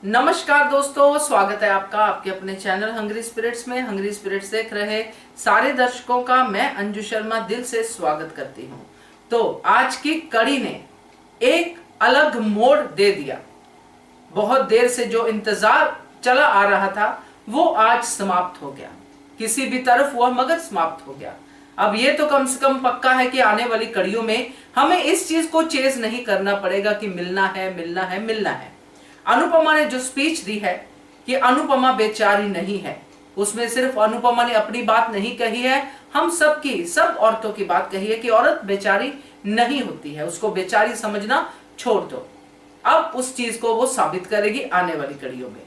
नमस्कार दोस्तों, स्वागत है आपका आपके अपने चैनल हंग्री स्पिरिट्स में। हंग्री स्पिरिट्स देख रहे सारे दर्शकों का मैं अंजू शर्मा दिल से स्वागत करती हूँ। तो आज की कड़ी ने एक अलग मोड़ दे दिया। बहुत देर से जो इंतजार चला आ रहा था वो आज समाप्त हो गया। किसी भी तरफ हुआ मगर समाप्त हो गया। अब ये तो कम से कम पक्का है कि आने वाली कड़ियों में हमें इस चीज को चेज नहीं करना पड़ेगा कि मिलना है मिलना है मिलना है। अनुपमा ने जो स्पीच दी है कि अनुपमा बेचारी नहीं है, उसमें सिर्फ अनुपमा ने अपनी बात नहीं कही है, हम सबकी सब औरतों की बात कही है कि औरत बेचारी नहीं होती है, उसको बेचारी समझना छोड़ दो। अब उस चीज को वो साबित करेगी आने वाली कड़ियों में।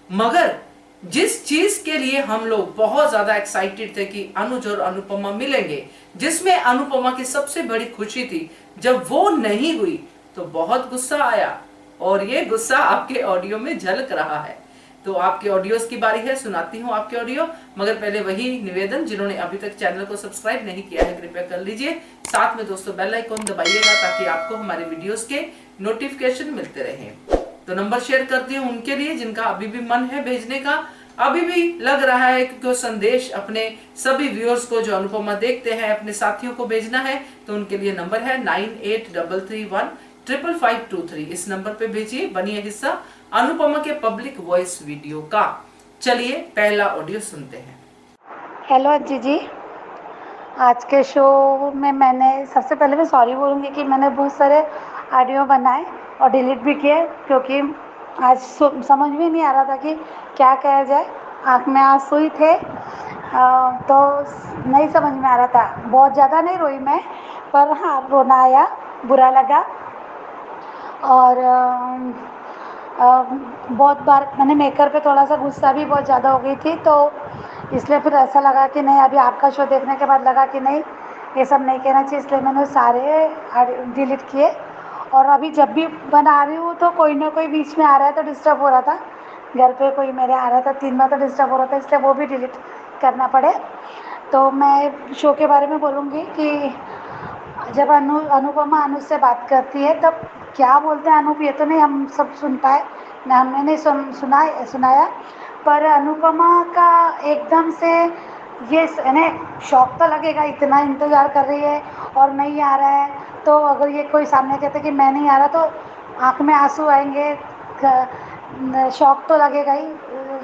मगर जिस चीज के लिए हम लोग बहुत ज्यादा एक्साइटेड थे कि अनुज और अनुपमा मिलेंगे, जिसमें अनुपमा की सबसे बड़ी खुशी थी, जब वो नहीं हुई तो बहुत गुस्सा आया और ये गुस्सा आपके ऑडियो में झलक रहा है। तो आपके ऑडियोज की बारी है, सुनाती हूँ आपके ऑडियो। मगर पहले वही निवेदन, जिन्होंने अभी तक चैनल को सब्सक्राइब नहीं किया है कृपया कर लीजिए। साथ में दोस्तों बेल आइकॉन दबाइएगा ताकि आपको हमारे वीडियोस के नोटिफिकेशन मिलते रहें। तो नंबर शेयर करती हूँ उनके लिए जिनका अभी भी मन है भेजने का, अभी भी लग रहा है कि कोई संदेश अपने सभी व्यूअर्स को जो अनुपमा देखते हैं अपने साथियों को भेजना है। तो उनके लिए नंबर है 9833155523। इस नंबर पे भेजिए, बनिए हिस्सा अनुपमा के पब्लिक वॉइस वीडियो का। चलिए पहला ऑडियो सुनते हैं। हेलो अज्जी जी। आज के शो में मैंने सबसे पहले मैं सॉरी बोलूँगी कि मैंने बहुत सारे ऑडियो बनाए और डिलीट भी किए, क्योंकि आज समझ में नहीं आ रहा था कि क्या कहा जाए। आँख में आंसू ही थे, तो नहीं समझ में आ रहा था। बहुत ज़्यादा नहीं रोई मैं, पर हाँ रोना आया, बुरा लगा। और बहुत बार मैंने मेकर पे थोड़ा सा गुस्सा भी बहुत ज़्यादा हो गई थी, तो इसलिए फिर ऐसा लगा कि नहीं, अभी आपका शो देखने के बाद लगा कि नहीं, ये सब नहीं कहना चाहिए, इसलिए मैंने सारे डिलीट किए। और अभी जब भी बना रही हूँ तो कोई ना कोई बीच में आ रहा है तो डिस्टर्ब हो रहा था। घर पे कोई मेरे आ रहा था, 3 बार तो डिस्टर्ब हो रहा था, इसलिए वो भी डिलीट करना पड़े। तो मैं शो के बारे में बोलूँगी कि जब अनुपमा अनुज से बात करती है तब क्या बोलते हैं अनूप, ये तो नहीं हम सब सुन पाए ना, हमने नहीं सुनाया। पर अनुपमा का एकदम से ये शौक तो लगेगा, इतना इंतज़ार कर रही है और नहीं आ रहा है, तो अगर ये कोई सामने कहते कि मैं नहीं आ रहा तो आँख में आंसू आएंगे, शौक तो लगेगा ही,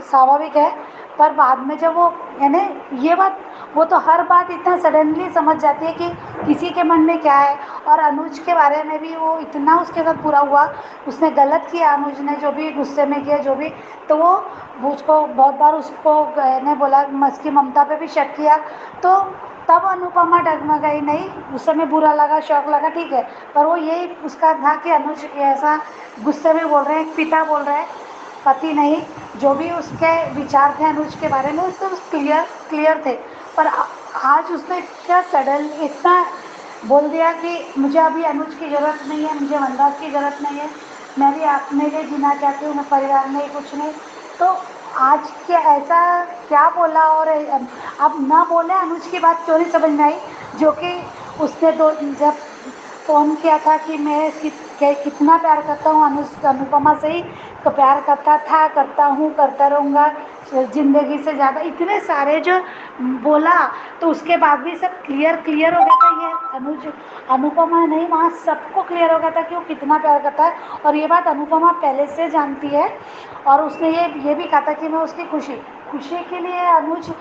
स्वाभाविक है। पर बाद में जब वो यानी ये बात, वो तो हर बात इतना सडनली समझ जाती है कि किसी के मन में क्या है। और अनुज के बारे में भी वो इतना उसके साथ बुरा हुआ, उसने गलत किया, अनुज ने जो भी गुस्से में किया जो भी, तो वो उसको बहुत बार उसको ने बोला, उसकी ममता पे भी शक किया। तो तब अनुपमा डगमगाई नहीं, उस समय बुरा लगा, शौक लगा, ठीक है। पर वो यही उसका था कि अनुज ऐसा गुस्से में बोल रहे हैं, पिता बोल रहे हैं, पति नहीं। जो भी उसके विचार थे अनुज के बारे में उसको क्लियर थे। पर आज उसने क्या सडन इतना बोल दिया कि मुझे अभी अनुज की ज़रूरत नहीं है, मुझे वनराज की ज़रूरत नहीं है, मैं भी अपने लिए जीना चाहती हूँ, मैं परिवार में कुछ नहीं। तो आज क्या ऐसा क्या बोला, और अब ना बोले अनुज की बात क्यों नहीं समझ में आई, जो कि उसने जब फ़ोन किया था कि मैं कितना प्यार करता हूँ अनुपमा से ही, तो प्यार करता था, करता हूँ, करता रहूँगा ज़िंदगी से ज़्यादा, इतने सारे जो बोला। तो उसके बाद भी सब क्लियर हो गया था। ये अनुपमा नहीं, वहाँ सबको क्लियर हो गया था कि वो कितना प्यार करता है। और ये बात अनुपमा पहले से जानती है, और उसने ये भी कहा था कि मैं उसकी खुशी के लिए अनुज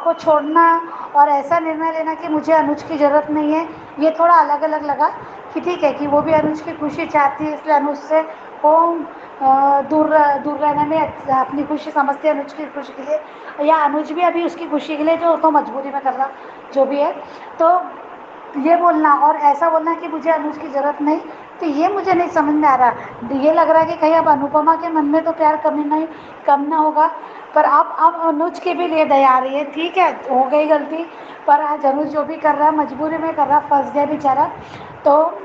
को छोड़ना और ऐसा निर्णय लेना कि मुझे अनुज की ज़रूरत नहीं है, ये थोड़ा अलग अलग लगा। कि ठीक है कि वो भी अनुज की खुशी चाहती है, इसलिए अनुज से वो दूर रहने में अपनी खुशी समझती है अनुज की खुशी के लिए, या अनुज भी अभी उसकी खुशी के लिए जो तो मजबूरी में कर रहा जो भी है। तो ये बोलना और ऐसा बोलना कि मुझे अनुज की ज़रूरत नहीं, तो ये मुझे नहीं समझ में आ रहा। ये लग रहा है कि कहीं अब अनुपमा के मन में तो प्यार कम ना होगा। पर अब अनुज के भी लिए दया आ रही है, ठीक है हो गई गलती, पर आज अनुज जो भी कर रहा है मजबूरी में कर रहा, फंस गया बेचारा। तो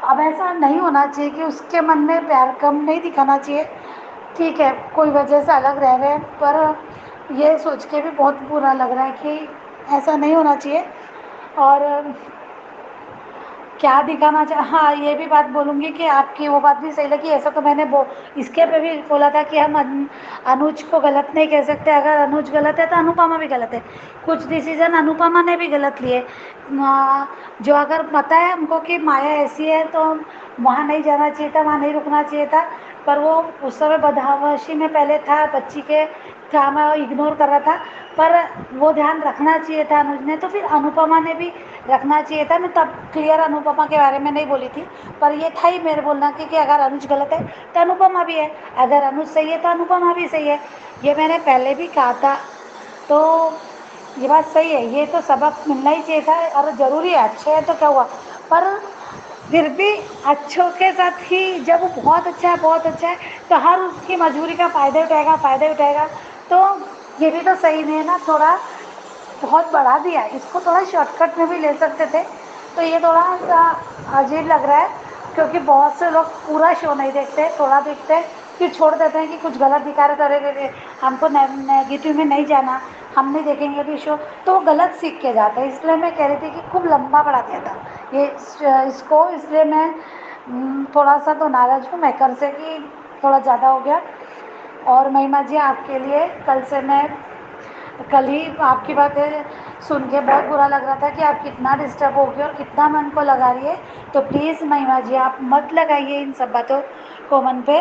अब ऐसा नहीं होना चाहिए कि उसके मन में प्यार कम नहीं दिखाना चाहिए, ठीक है कोई वजह से अलग रह रहे हैं, पर ये सोच के भी बहुत बुरा लग रहा है कि ऐसा नहीं होना चाहिए। और क्या दिखाना चाह, हाँ ये भी बात बोलूँगी कि आपकी वो बात भी सही लगी। ऐसा तो मैंने इसके पे भी बोला था कि हम अनुज को गलत नहीं कह सकते। अगर अनुज गलत है तो अनुपमा भी गलत है। कुछ डिसीजन अनुपमा ने भी गलत लिए। जो अगर पता है हमको कि माया ऐसी है तो वहाँ नहीं जाना चाहिए था, वहाँ नहीं रुकना चाहिए था। पर वो उस समय बदहवासी में पहले था, बच्ची के था, मैं इग्नोर कर रहा था। पर वो ध्यान रखना चाहिए था अनुज ने, तो फिर अनुपमा ने भी रखना चाहिए था। मैं तब क्लियर अनुपमा के बारे में नहीं बोली थी, पर ये था ही मेरे बोलना कि अगर अनुज गलत है तो अनुपमा भी है, अगर अनुज सही है तो अनुपमा भी सही है। ये मैंने पहले भी कहा था। तो ये बात सही है, ये तो सबक मिलना ही चाहिए था और ज़रूरी है। अच्छे हैं तो क्या हुआ, पर फिर भी अच्छों के साथ ही जब वो बहुत अच्छा है, बहुत अच्छा है, तो हर उसकी मजबूरी का फ़ायदा उठाएगा। तो ये भी तो सही नहीं है ना। थोड़ा बहुत बढ़ा दिया, इसको थोड़ा शॉर्टकट में भी ले सकते थे। तो ये थोड़ा सा अजीब लग रहा है, क्योंकि बहुत से लोग पूरा शो नहीं देखते, थोड़ा देखते हैं फिर छोड़ देते हैं कि कुछ गलत दिखा रहे तो अरे हमको नेगेटिव में नहीं जाना, हम नहीं देखेंगे अभी शो, तो वो गलत सीख के जाते हैं। इसलिए मैं कह रही थी कि खूब लंबा बढ़ा दिया था ये इसको। इसलिए मैं थोड़ा सा तो नाराज़ हूँ मेकर से कि थोड़ा ज़्यादा हो गया। और महिमा जी आपके लिए कल ही आपकी बातें सुन के बहुत बुरा लग रहा था कि आप कितना डिस्टर्ब हो गए और कितना मन को लगा रही है। तो प्लीज़ महिमा जी आप मत लगाइए इन सब बातों को मन पे।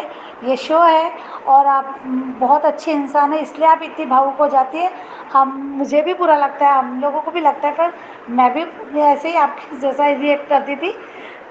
ये शो है और आप बहुत अच्छे इंसान है, इसलिए आप इतनी भावुक हो जाती है। हम मुझे भी बुरा लगता है, हम लोगों को भी लगता है, पर मैं भी ऐसे ही आपके जैसा रिएक्ट करती थी।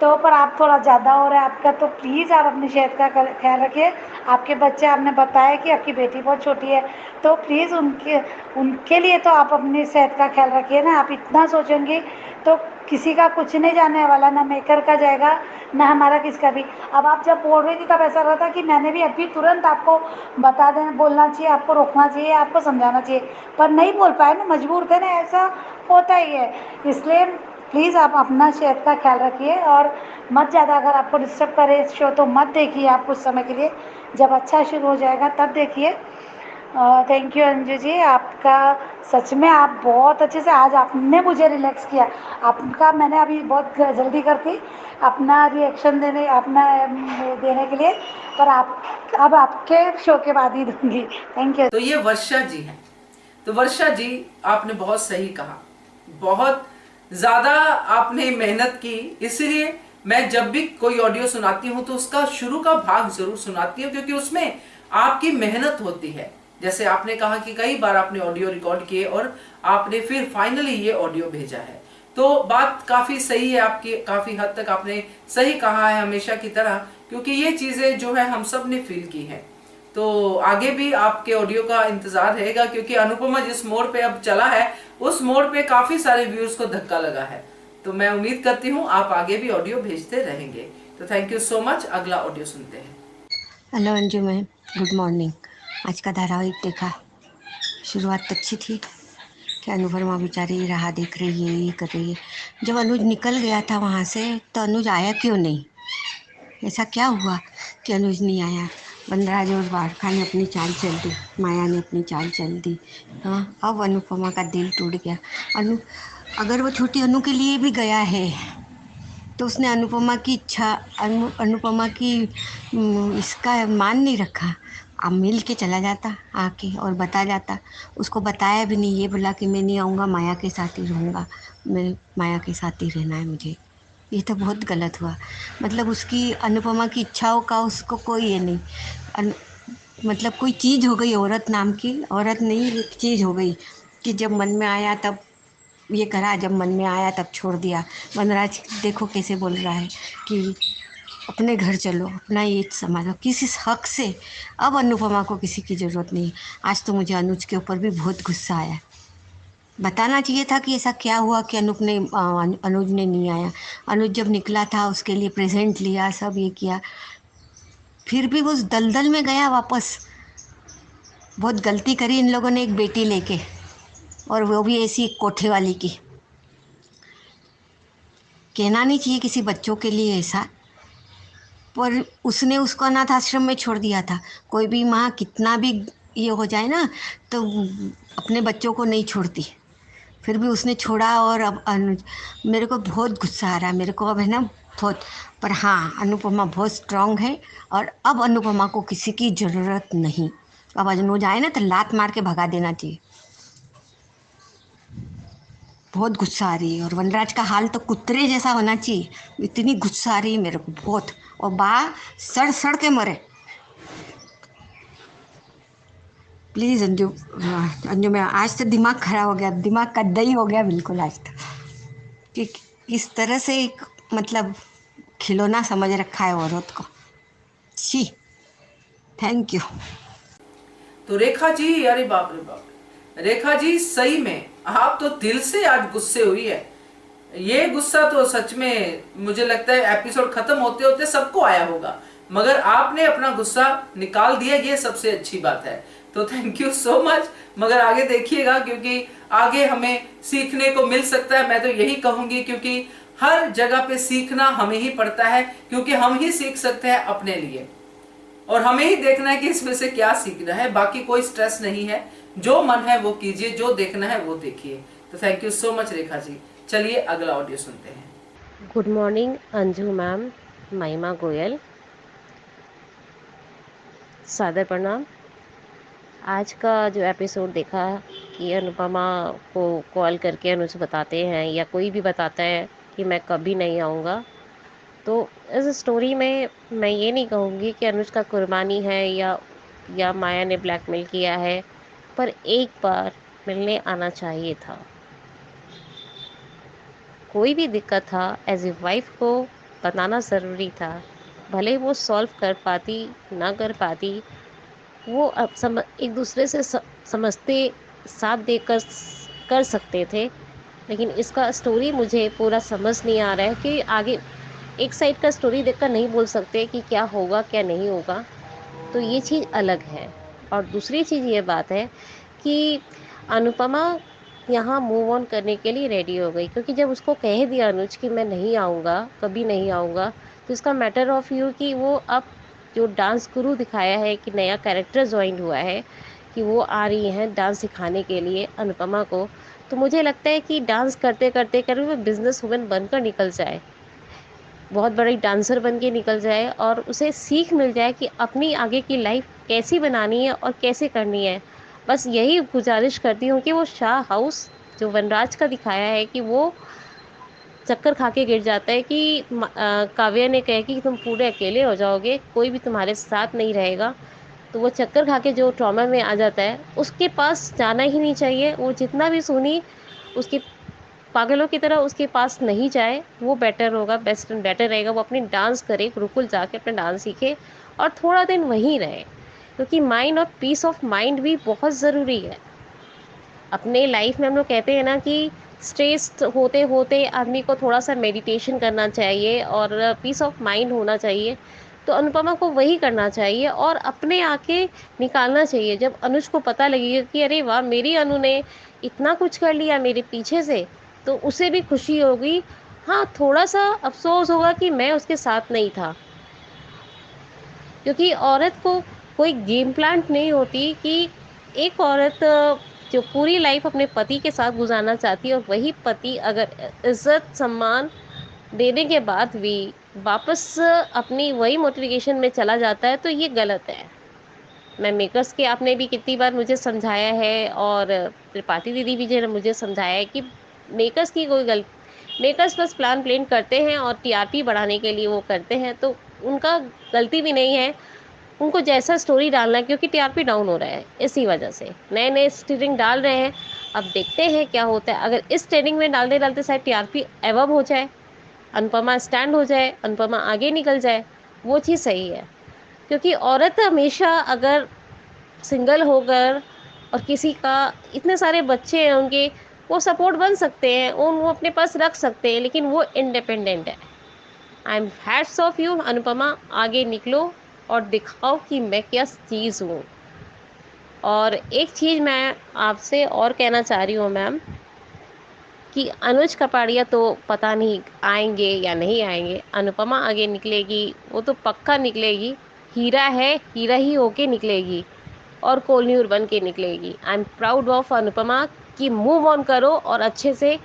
तो पर आप थोड़ा ज़्यादा हो रहा है आपका, तो प्लीज़ आप अपनी सेहत का ख्याल रखिए। आपके बच्चे, आपने बताया कि आपकी बेटी बहुत छोटी है, तो प्लीज़ उनके लिए तो आप अपनी सेहत का ख्याल रखिए ना। आप इतना सोचेंगी तो किसी का कुछ नहीं जाने वाला, ना मेकर का जाएगा ना हमारा किसका भी। अब आप जब बोल रही थी तब ऐसा रहा था कि मैंने भी अभी तुरंत आपको बता देना, बोलना चाहिए, आपको रोकना चाहिए, आपको समझाना चाहिए, पर नहीं बोल पाए ना, मजबूर थे ना, ऐसा होता ही है। इसलिए प्लीज़ आप अपना सेहत का ख्याल रखिए और मत ज़्यादा, अगर आपको डिस्टर्ब करे शो तो मत देखिए आप कुछ समय के लिए। जब अच्छा शुरू हो जाएगा तब देखिए। थैंक यू अंजू जी, आपका सच में आप बहुत अच्छे से, आज आपने मुझे रिलैक्स किया। आपका मैंने अभी बहुत जल्दी करती अपना रिएक्शन देने के लिए, पर आप अब आपके शो के बाद ही दूंगी। Thank you. तो ये वर्षा जी हैं। तो वर्षा जी, आपने बहुत सही कहा, बहुत ज्यादा आपने मेहनत की, इसलिए मैं जब भी कोई ऑडियो सुनाती हूँ तो उसका शुरू का भाग जरूर सुनाती हूँ, क्योंकि उसमें आपकी मेहनत होती है। जैसे आपने कहा कि कई बार आपने ऑडियो रिकॉर्ड किए और आपने फिर फाइनली ये ऑडियो भेजा है, तो बात काफी सही है आपकी, काफी हद तक आपने सही कहा है हमेशा की तरह, क्योंकि ये चीजें जो है हम सब ने फील की है। तो आगे भी आपके ऑडियो का इंतजार रहेगा, क्योंकि अनुपमा जिस मोड़ पे अब चला है उस मोड़ पे काफी सारे व्यूअर्स को धक्का लगा है। तो मैं उम्मीद करती हूँ आप आगे भी ऑडियो भेजते रहेंगे। तो थैंक यू सो मच। अगला ऑडियो सुनते हैं। Hello Anju ma'am, good morning. आज का धारावाहिक देखा, शुरुआत अच्छी थी कि अनुपमा बेचारी राह देख रही है, ये कर रही है। जब अनुज निकल गया था वहाँ से तो अनुज आया क्यों नहीं? ऐसा क्या हुआ कि अनुज नहीं आया? वनराज और वारखा ने अपनी चाल चल दी, माया ने अपनी चाल चल दी। हाँ, अब अनुपमा का दिल टूट गया। अगर वो छोटी अनु के लिए भी गया है तो उसने अनुपमा की इच्छा, अनुपमा की इसका मान नहीं रखा। अब मिल के चला जाता आके और बता जाता। उसको बताया भी नहीं, ये बोला कि मैं नहीं आऊँगा, माया के साथ ही रहूँगा, मैं माया के साथ ही रहना है मुझे। ये तो बहुत गलत हुआ। मतलब उसकी, अनुपमा की इच्छाओं का उसको कोई ये नहीं। मतलब कोई चीज़ हो गई, औरत नाम की, औरत नहीं एक चीज़ हो गई कि जब मन में आया तब ये करा, जब मन में आया तब छोड़ दिया। वनराज देखो कैसे बोल रहा है कि अपने घर चलो, अपना ये संभालो, किसी हक से। अब अनुपमा को किसी की ज़रूरत नहीं। आज तो मुझे अनुज के ऊपर भी बहुत गुस्सा आया। बताना चाहिए था कि ऐसा क्या हुआ कि अनुज ने नहीं आया। अनुज जब निकला था उसके लिए प्रेजेंट लिया, सब ये किया, फिर भी वो उस दलदल में गया वापस। बहुत गलती करी इन लोगों ने एक बेटी लेके, और वो भी ऐसी कोठे वाली की। कहना नहीं चाहिए किसी बच्चों के लिए ऐसा, पर उसने उसको अनाथ आश्रम में छोड़ दिया था। कोई भी माँ कितना भी ये हो जाए ना, तो अपने बच्चों को नहीं छोड़ती। फिर भी उसने छोड़ा। और अब अनुज, मेरे को बहुत गुस्सा आ रहा है मेरे को अब, है ना, बहुत। पर हाँ, अनुपमा बहुत स्ट्रांग है, और अब अनुपमा को किसी की ज़रूरत नहीं। अब अनुज आए ना तो लात मार के भगा देना चाहिए। बहुत गुस्सा आ रही है, और वनराज का हाल तो कुत्ते जैसा होना चाहिए, इतनी गुस्सा आ रही है मेरे को बहुत। और बा सड़ सड़ के मरे। प्लीज़ अंजू, अंजू में आज तो दिमाग खराब हो गया, दिमाग का दही हो गया बिल्कुल आज तो, कि इस तरह से एक, मतलब, खिलौना समझ रखा है औरत को। छी। Thank you. तो रेखा जी, अरे बाप रे बाप, रेखा जी सही में आप तो दिल से आज गुस्से हुई है। ये गुस्सा तो सच में मुझे लगता है एपिसोड खत्म होते होते सबको आया होगा, मगर आपने अपना गुस्सा निकाल दिया, ये सबसे अच्छी बात है। तो थैंक यू सो मच। मगर आगे देखिएगा, क्योंकि आगे हमें सीखने को मिल सकता है, मैं तो यही कहूंगी, क्योंकि हर जगह पे सीखना हमें ही पड़ता है, क्योंकि हम ही सीख सकते हैं अपने लिए, और हमें ही देखना है कि इसमें से क्या सीखना है। बाकी कोई स्ट्रेस नहीं है, जो मन है वो कीजिए, जो देखना है वो देखिए। तो thank you so much Rekha ji. चलिए अगला ऑडियो सुनते हैं। गुड मॉर्निंग अंजू मैम, महिमा गोयल, सादर प्रणाम। आज का जो एपिसोड देखा कि अनुपमा को कॉल करके अनुज बताते हैं या कोई भी बताता है कि मैं कभी नहीं आऊँगा, तो इस स्टोरी में मैं ये नहीं कहूँगी कि अनुज का कुर्बानी है या माया ने ब्लैकमेल किया है, पर एक बार मिलने आना चाहिए था। कोई भी दिक्कत था एज ए वाइफ को बताना ज़रूरी था। भले वो सॉल्व कर पाती ना कर पाती, वो अब एक दूसरे से समझते, साथ देकर कर सकते थे। लेकिन इसका स्टोरी मुझे पूरा समझ नहीं आ रहा है कि आगे एक साइड का स्टोरी देखकर नहीं बोल सकते कि क्या होगा क्या नहीं होगा, तो ये चीज़ अलग है। और दूसरी चीज़ ये बात है कि अनुपमा यहाँ मूव ऑन करने के लिए रेडी हो गई, क्योंकि जब उसको कह दिया अनुज कि मैं नहीं आऊँगा, कभी नहीं आऊँगा, तो इसका मैटर ऑफ व्यू कि वो अब जो डांस गुरु दिखाया है कि नया कैरेक्टर ज्वाइन हुआ है कि वो आ रही हैं डांस सिखाने के लिए अनुपमा को, तो मुझे लगता है कि डांस करते करते करते वो बिजनेस वुमन बनकर निकल जाए, बहुत बड़ी डांसर बन के निकल जाए, और उसे सीख मिल जाए कि अपनी आगे की लाइफ कैसी बनानी है और कैसे करनी है। बस यही गुजारिश करती हूँ कि वो शाह हाउस जो वनराज का दिखाया है कि वो चक्कर खा के गिर जाता है कि काव्या ने कहा कि तुम पूरे अकेले हो जाओगे, कोई भी तुम्हारे साथ नहीं रहेगा, तो वो चक्कर खा के जो ट्रॉमा में आ जाता है उसके पास जाना ही नहीं चाहिए। वो जितना भी सुनी उसके पागलों की तरह उसके पास नहीं जाए, वो बेटर होगा, बेस्ट एंड बेटर रहेगा। वो अपनी डांस करे, गुरुकुल जाके अपना डांस सीखे और थोड़ा दिन वहीं रहे, क्योंकि माइंड और पीस ऑफ माइंड भी बहुत ज़रूरी है। अपने लाइफ में हम लोग कहते हैं ना कि स्ट्रेस होते होते आदमी को थोड़ा सा मेडिटेशन करना चाहिए और पीस ऑफ माइंड होना चाहिए, तो अनुपमा को वही करना चाहिए और अपने आके निकालना चाहिए। जब अनुज को पता लगेगा कि अरे वाह, मेरी अनु ने इतना कुछ कर लिया मेरे पीछे से, तो उसे भी खुशी होगी। हाँ, थोड़ा सा अफसोस होगा कि मैं उसके साथ नहीं था, क्योंकि औरत को कोई गेम प्लान नहीं होती कि एक औरत जो पूरी लाइफ अपने पति के साथ गुजारना चाहती है और वही पति अगर इज्जत सम्मान देने के बाद भी वापस अपनी वही मोटिवेशन में चला जाता है, तो ये गलत है। मैं मेकर्स के आपने भी कितनी बार मुझे समझाया है और त्रिपाठी दीदी भी जो मुझे समझाया है कि मेकर्स की कोई मेकर्स बस प्लान प्लेन करते हैं और टीआरपी बढ़ाने के लिए वो करते हैं, तो उनका गलती भी नहीं है। उनको जैसा स्टोरी डालना है, क्योंकि टीआरपी डाउन हो रहा है, इसी वजह से नए नए स्टीरिंग डाल रहे हैं। अब देखते हैं क्या होता है। अगर इस ट्रेनिंग में डालते डालते शायद टीआरपी एवब हो जाए, अनुपमा स्टैंड हो जाए, अनुपमा आगे निकल जाए, वो चीज़ सही है। क्योंकि औरत हमेशा अगर सिंगल होकर और किसी का इतने सारे बच्चे हैं उनके, वो सपोर्ट बन सकते हैं, वो अपने पास रख सकते हैं, लेकिन वो इंडिपेंडेंट है। I am hats off you Anupama, आगे निकलो और दिखाओ कि मैं क्या चीज़ हूँ। और एक चीज़ मैं आपसे और कहना चाह रही हूँ मैम, कि अनुज कपाड़िया तो पता नहीं आएंगे या नहीं आएंगे, अनुपमा आगे निकलेगी, वो तो पक्का निकलेगी। हीरा है, हीरा ही होके निकलेगी और कोल्यूर बन के निकलेगी। I am proud of Anupama कि मूव ऑन करो और अच्छे से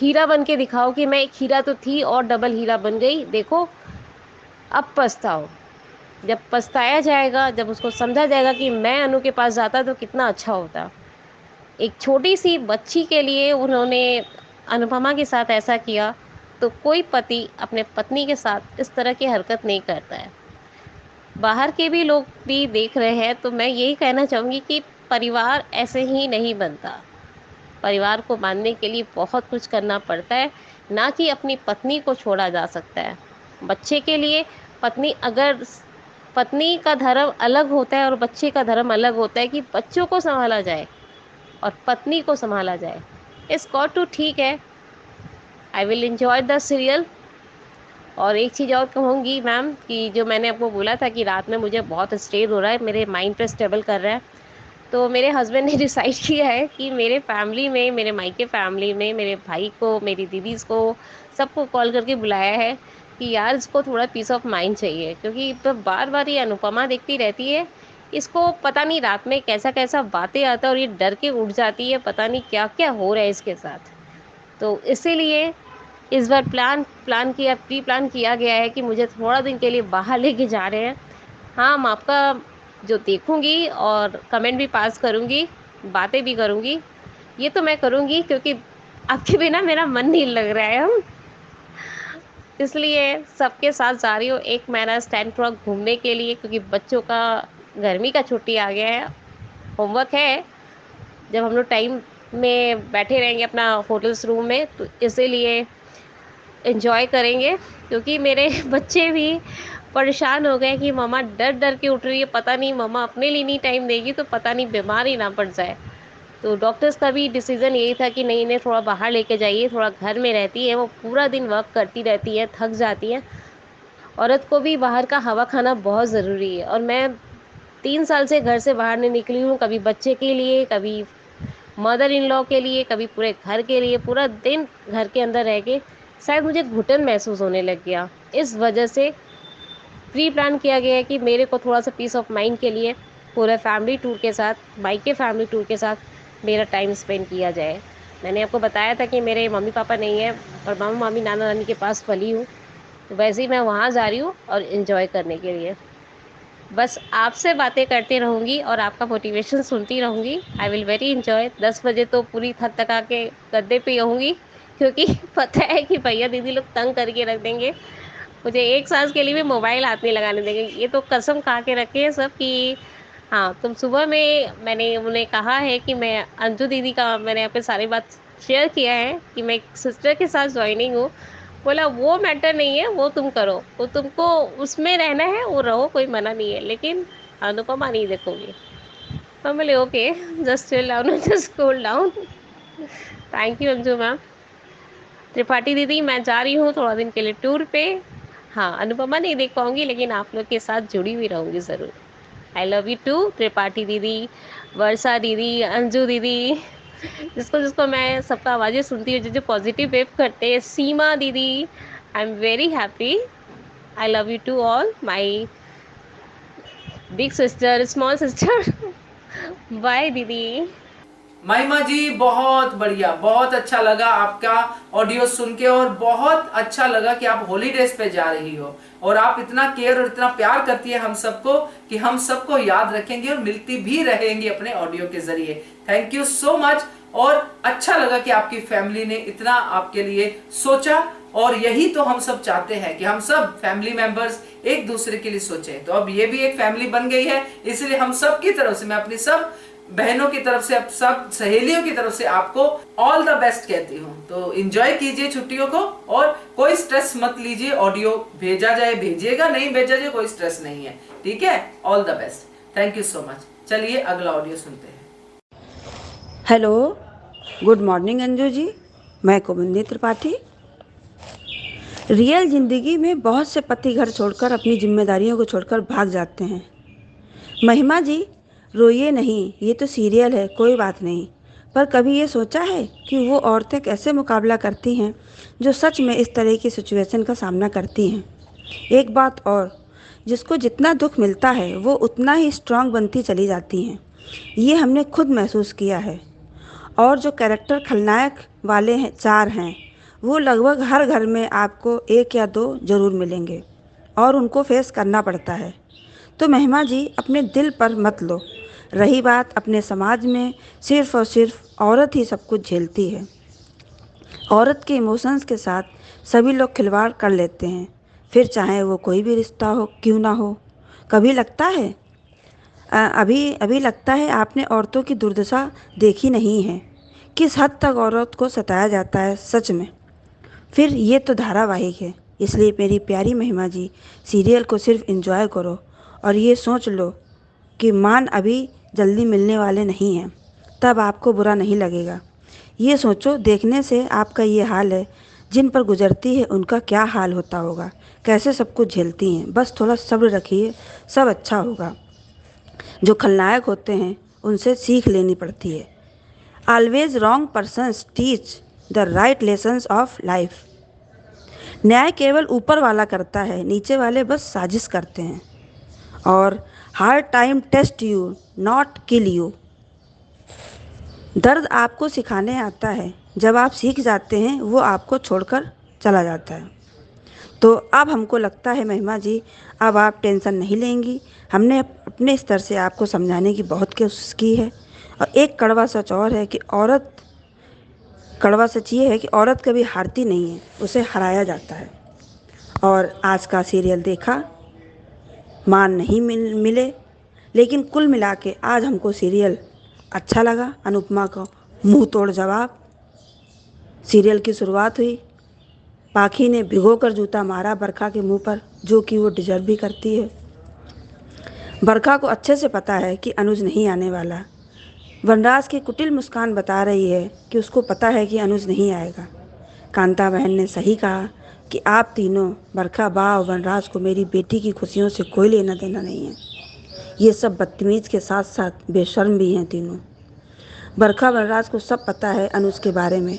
हीरा बन के दिखाओ कि मैं एक हीरा तो थी और डबल हीरा बन गई, देखो अब पछताओ। जब पछताया जाएगा, जब उसको समझा जाएगा कि मैं अनु के पास जाता तो कितना अच्छा होता। एक छोटी सी बच्ची के लिए उन्होंने अनुपमा के साथ ऐसा किया, तो कोई पति अपने पत्नी के साथ इस तरह की हरकत नहीं करता है। बाहर के भी लोग भी देख रहे हैं, तो मैं यही कहना चाहूँगी कि परिवार ऐसे ही नहीं बनता। परिवार को बांधने के लिए बहुत कुछ करना पड़ता है, ना कि अपनी पत्नी को छोड़ा जा सकता है। बच्चे के लिए पत्नी का धर्म अलग होता है और बच्चे का धर्म अलग होता है कि बच्चों को संभाला जाए और पत्नी को संभाला जाए। इट्स गॉट टू ठीक है। I will enjoy the serial. और एक चीज़ और कहूँगी मैम, कि जो मैंने आपको बोला था कि रात में मुझे बहुत स्ट्रेस हो रहा है, मेरे माइंड पे स्टेबल कर रहा है, तो मेरे हस्बैंड ने डिसाइड किया है कि मेरे फैमिली में, मेरे मायके फैमिली में, मेरे भाई को, मेरी दीदीज़ को, सबको कॉल करके बुलाया है कि यार इसको थोड़ा पीस ऑफ माइंड चाहिए, क्योंकि तो बार बार ये अनुपमा देखती रहती है। इसको पता नहीं रात में कैसा कैसा बातें आता है और ये डर के उठ जाती है, पता नहीं क्या क्या हो रहा है इसके साथ। तो इसीलिए इस बार प्री प्लान किया गया है कि मुझे थोड़ा दिन के लिए बाहर लेके जा रहे हैं। हाँ, मैं आपका जो देखूंगी और कमेंट भी पास करूंगी, बातें भी करूंगी, ये तो मैं करूंगी क्योंकि आपके बिना मेरा मन नहीं लग रहा है हम, इसलिए सबके साथ जा रही हूँ। एक महीना स्टैंड थोड़ा घूमने के लिए, क्योंकि बच्चों का गर्मी का छुट्टी आ गया है, होमवर्क है। जब हम लोग टाइम में बैठे रहेंगे अपना होटल्स रूम में, तो इसीलिए एंजॉय करेंगे। क्योंकि मेरे बच्चे भी परेशान हो गए कि मम्मा डर डर के उठ रही है, पता नहीं मम्मा अपने लिए नहीं टाइम देगी तो पता नहीं बीमार ही ना पड़ जाए। तो डॉक्टर्स का भी डिसीज़न यही था कि नहीं, इन्हें थोड़ा बाहर लेके जाइए, थोड़ा घर में रहती है, वो पूरा दिन वर्क करती रहती है, थक जाती है। औरत को भी बाहर का हवा खाना बहुत ज़रूरी है। और मैं 3 साल से घर से बाहर नहीं निकली हूँ, कभी बच्चे के लिए, कभी मदर इन लॉ के लिए, कभी पूरे घर के लिए। पूरा दिन घर के अंदर रह के शायद मुझे घुटन महसूस होने लग गया। इस वजह से प्री प्लान किया गया है कि मेरे को थोड़ा सा पीस ऑफ माइंड के लिए पूरे फैमिली टूर के साथ, मायके फैमिली टूर के साथ मेरा टाइम स्पेंड किया जाए। मैंने आपको बताया था कि मेरे मम्मी पापा नहीं है और मामा मामी नाना नानी के पास पली हूँ, तो वैसे ही मैं वहाँ जा रही हूँ और इन्जॉय करने के लिए। बस आपसे बातें करती रहूँगी और आपका मोटिवेशन सुनती रहूँगी। I will very enjoy. 10 बजे तो पूरी थक थका के गद्दे पे रहूँगी, क्योंकि पता है कि भैया दीदी लोग तंग करके रख देंगे, मुझे एक सांस के लिए भी मोबाइल हाथ नहीं लगाने देंगे। ये तो कसम खा के रखे हैं सब कि हाँ, तुम सुबह में मैंने उन्हें कहा है कि मैं अंजू दीदी का, मैंने यहाँ पे सारी बात शेयर किया है कि मैं एक सिस्टर के साथ ज्वाइनिंग हूँ। बोला वो मैटर नहीं है, वो तुम करो, वो तुमको उसमें रहना है वो रहो, कोई मना नहीं है, लेकिन अनुपमा नहीं देखोगी। तो बोले okay, just chill down, just cool down. Thank you Anju ma'am. Tripathi दीदी, मैं जा रही हूँ थोड़ा दिन के लिए टूर पे। हाँ, अनुपमा नहीं देख पाऊंगी, लेकिन आप लोग के साथ जुड़ी हुई रहूंगी ज़रूर। I love you too Tripathi didi, Varsha दीदी, अंजू दीदी, जिसको जिसको मैं सबका आवाज़ें सुनती हूँ, जो जो पॉजिटिव वेव करते हैं, Seema didi, I am very happy. I love you to all my big sister, small sister. Bye didi. Mahima जी बहुत बढ़िया, बहुत अच्छा लगा आपका ऑडियो सुन के, और बहुत अच्छा लगा कि आप हॉलीडेज पे जा रही हो और आप इतना केयर और इतना प्यार करती है हम सबको कि हम सबको याद रखेंगे और मिलती भी रहेंगी अपने ऑडियो के जरिए। Thank you so much. और अच्छा लगा कि आपकी फैमिली ने इतना आपके लिए सोचा, और यही तो हम सब चाहते हैं कि हम सब फैमिली मेंबर्स एक दूसरे के लिए सोचें। तो अब ये भी एक फैमिली बन गई है, इसलिए हम सब की तरफ से, मैं अपनी सब बहनों की तरफ से, अब सब सहेलियों की तरफ से आपको ऑल द बेस्ट कहती हूँ। तो एंजॉय कीजिए छुट्टियों को, और कोई स्ट्रेस मत लीजिए। ऑडियो भेजा जाए भेजिएगा, नहीं भेजा जाए कोई स्ट्रेस नहीं है, ठीक है। All the best, thank you so much. चलिए अगला ऑडियो सुनते हैं। Hello, good morning Anju ji, मैं कुमुदी त्रिपाठी। रियल ज़िंदगी में बहुत से पति घर छोड़कर, अपनी जिम्मेदारियों को छोड़कर भाग जाते हैं। महिमा जी, रोइए नहीं, ये तो सीरियल है, कोई बात नहीं। पर कभी ये सोचा है कि वो औरतें कैसे मुकाबला करती हैं जो सच में इस तरह की सिचुएशन का सामना करती हैं। एक बात और, जिसको जितना दुख मिलता है वो उतना ही स्ट्रांग बनती चली जाती हैं। ये हमने खुद महसूस किया है। और जो कैरेक्टर खलनायक वाले हैं 4 हैं, वो लगभग हर घर में आपको 1 या 2 ज़रूर मिलेंगे और उनको फेस करना पड़ता है। तो महिमा जी, अपने दिल पर मत लो। रही बात अपने समाज में, सिर्फ़ और सिर्फ औरत ही सब कुछ झेलती है। औरत के इमोशंस के साथ सभी लोग खिलवाड़ कर लेते हैं, फिर चाहे वो कोई भी रिश्ता हो क्यों ना हो। कभी लगता है अभी अभी लगता है आपने औरतों की दुर्दशा देखी नहीं है, किस हद तक औरत को सताया जाता है सच में। फिर ये तो धारावाहिक है, इसलिए मेरी प्यारी महिमा जी, सीरियल को सिर्फ एंजॉय करो और ये सोच लो कि मान अभी जल्दी मिलने वाले नहीं हैं, तब आपको बुरा नहीं लगेगा। ये सोचो देखने से आपका ये हाल है, जिन पर गुजरती है उनका क्या हाल होता होगा, कैसे सब कुछ झेलती हैं। बस थोड़ा सब्र रखिए, सब अच्छा होगा। जो खलनायक होते हैं उनसे सीख लेनी पड़ती है। Always wrong persons teach the right lessons of life. न्याय केवल ऊपर वाला करता है, नीचे वाले बस साजिश करते हैं। और hard time test you not kill you. दर्द आपको सिखाने आता है, जब आप सीख जाते हैं वो आपको छोड़कर चला जाता है। तो अब हमको लगता है महिमा जी, अब आप टेंशन नहीं लेंगी। हमने अपने स्तर से आपको समझाने की बहुत कोशिश की है। और एक कड़वा सच और है कि कड़वा सच ये है कि औरत कभी हारती नहीं है, उसे हराया जाता है। और आज का सीरियल देखा, मान नहीं मिले, लेकिन कुल मिला के आज हमको सीरियल अच्छा लगा। अनुपमा को मुंह तोड़ जवाब। सीरियल की शुरुआत हुई, पाखी ने भिगोकर जूता मारा बरखा के मुंह पर, जो कि वो डिजर्व भी करती है। बरखा को अच्छे से पता है कि अनुज नहीं आने वाला। वनराज की कुटिल मुस्कान बता रही है कि उसको पता है कि अनुज नहीं आएगा। कांता बहन ने सही कहा कि आप तीनों, बरखा बा और वनराज को मेरी बेटी की खुशियों से कोई लेना देना नहीं है। ये सब बदतमीज के साथ साथ बेशर्म भी हैं तीनों। बरखा वनराज को सब पता है अनुज के बारे में।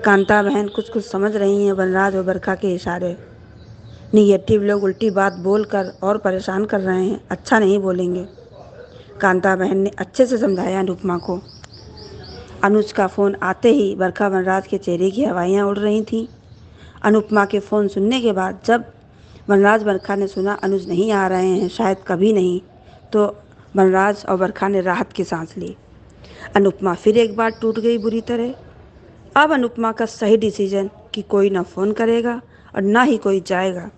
कांता बहन कुछ कुछ समझ रही हैं वनराज और बरखा के इशारे। निगेटिव लोग उल्टी बात बोलकर और परेशान कर रहे हैं, अच्छा नहीं बोलेंगे। कांता बहन ने अच्छे से समझाया अनुपमा को। अनुज का फ़ोन आते ही बरखा वनराज के चेहरे की हवाइयाँ उड़ रही थीं। अनुपमा के फ़ोन सुनने के बाद जब वनराज बरखा ने सुना अनुज नहीं आ रहे हैं, शायद कभी नहीं, तो वनराज और बरखा ने राहत की सांस ली। अनुपमा फिर एक बार टूट गई बुरी तरह। अब अनुपमा का सही डिसीजन कि कोई ना फ़ोन करेगा और ना ही कोई जाएगा।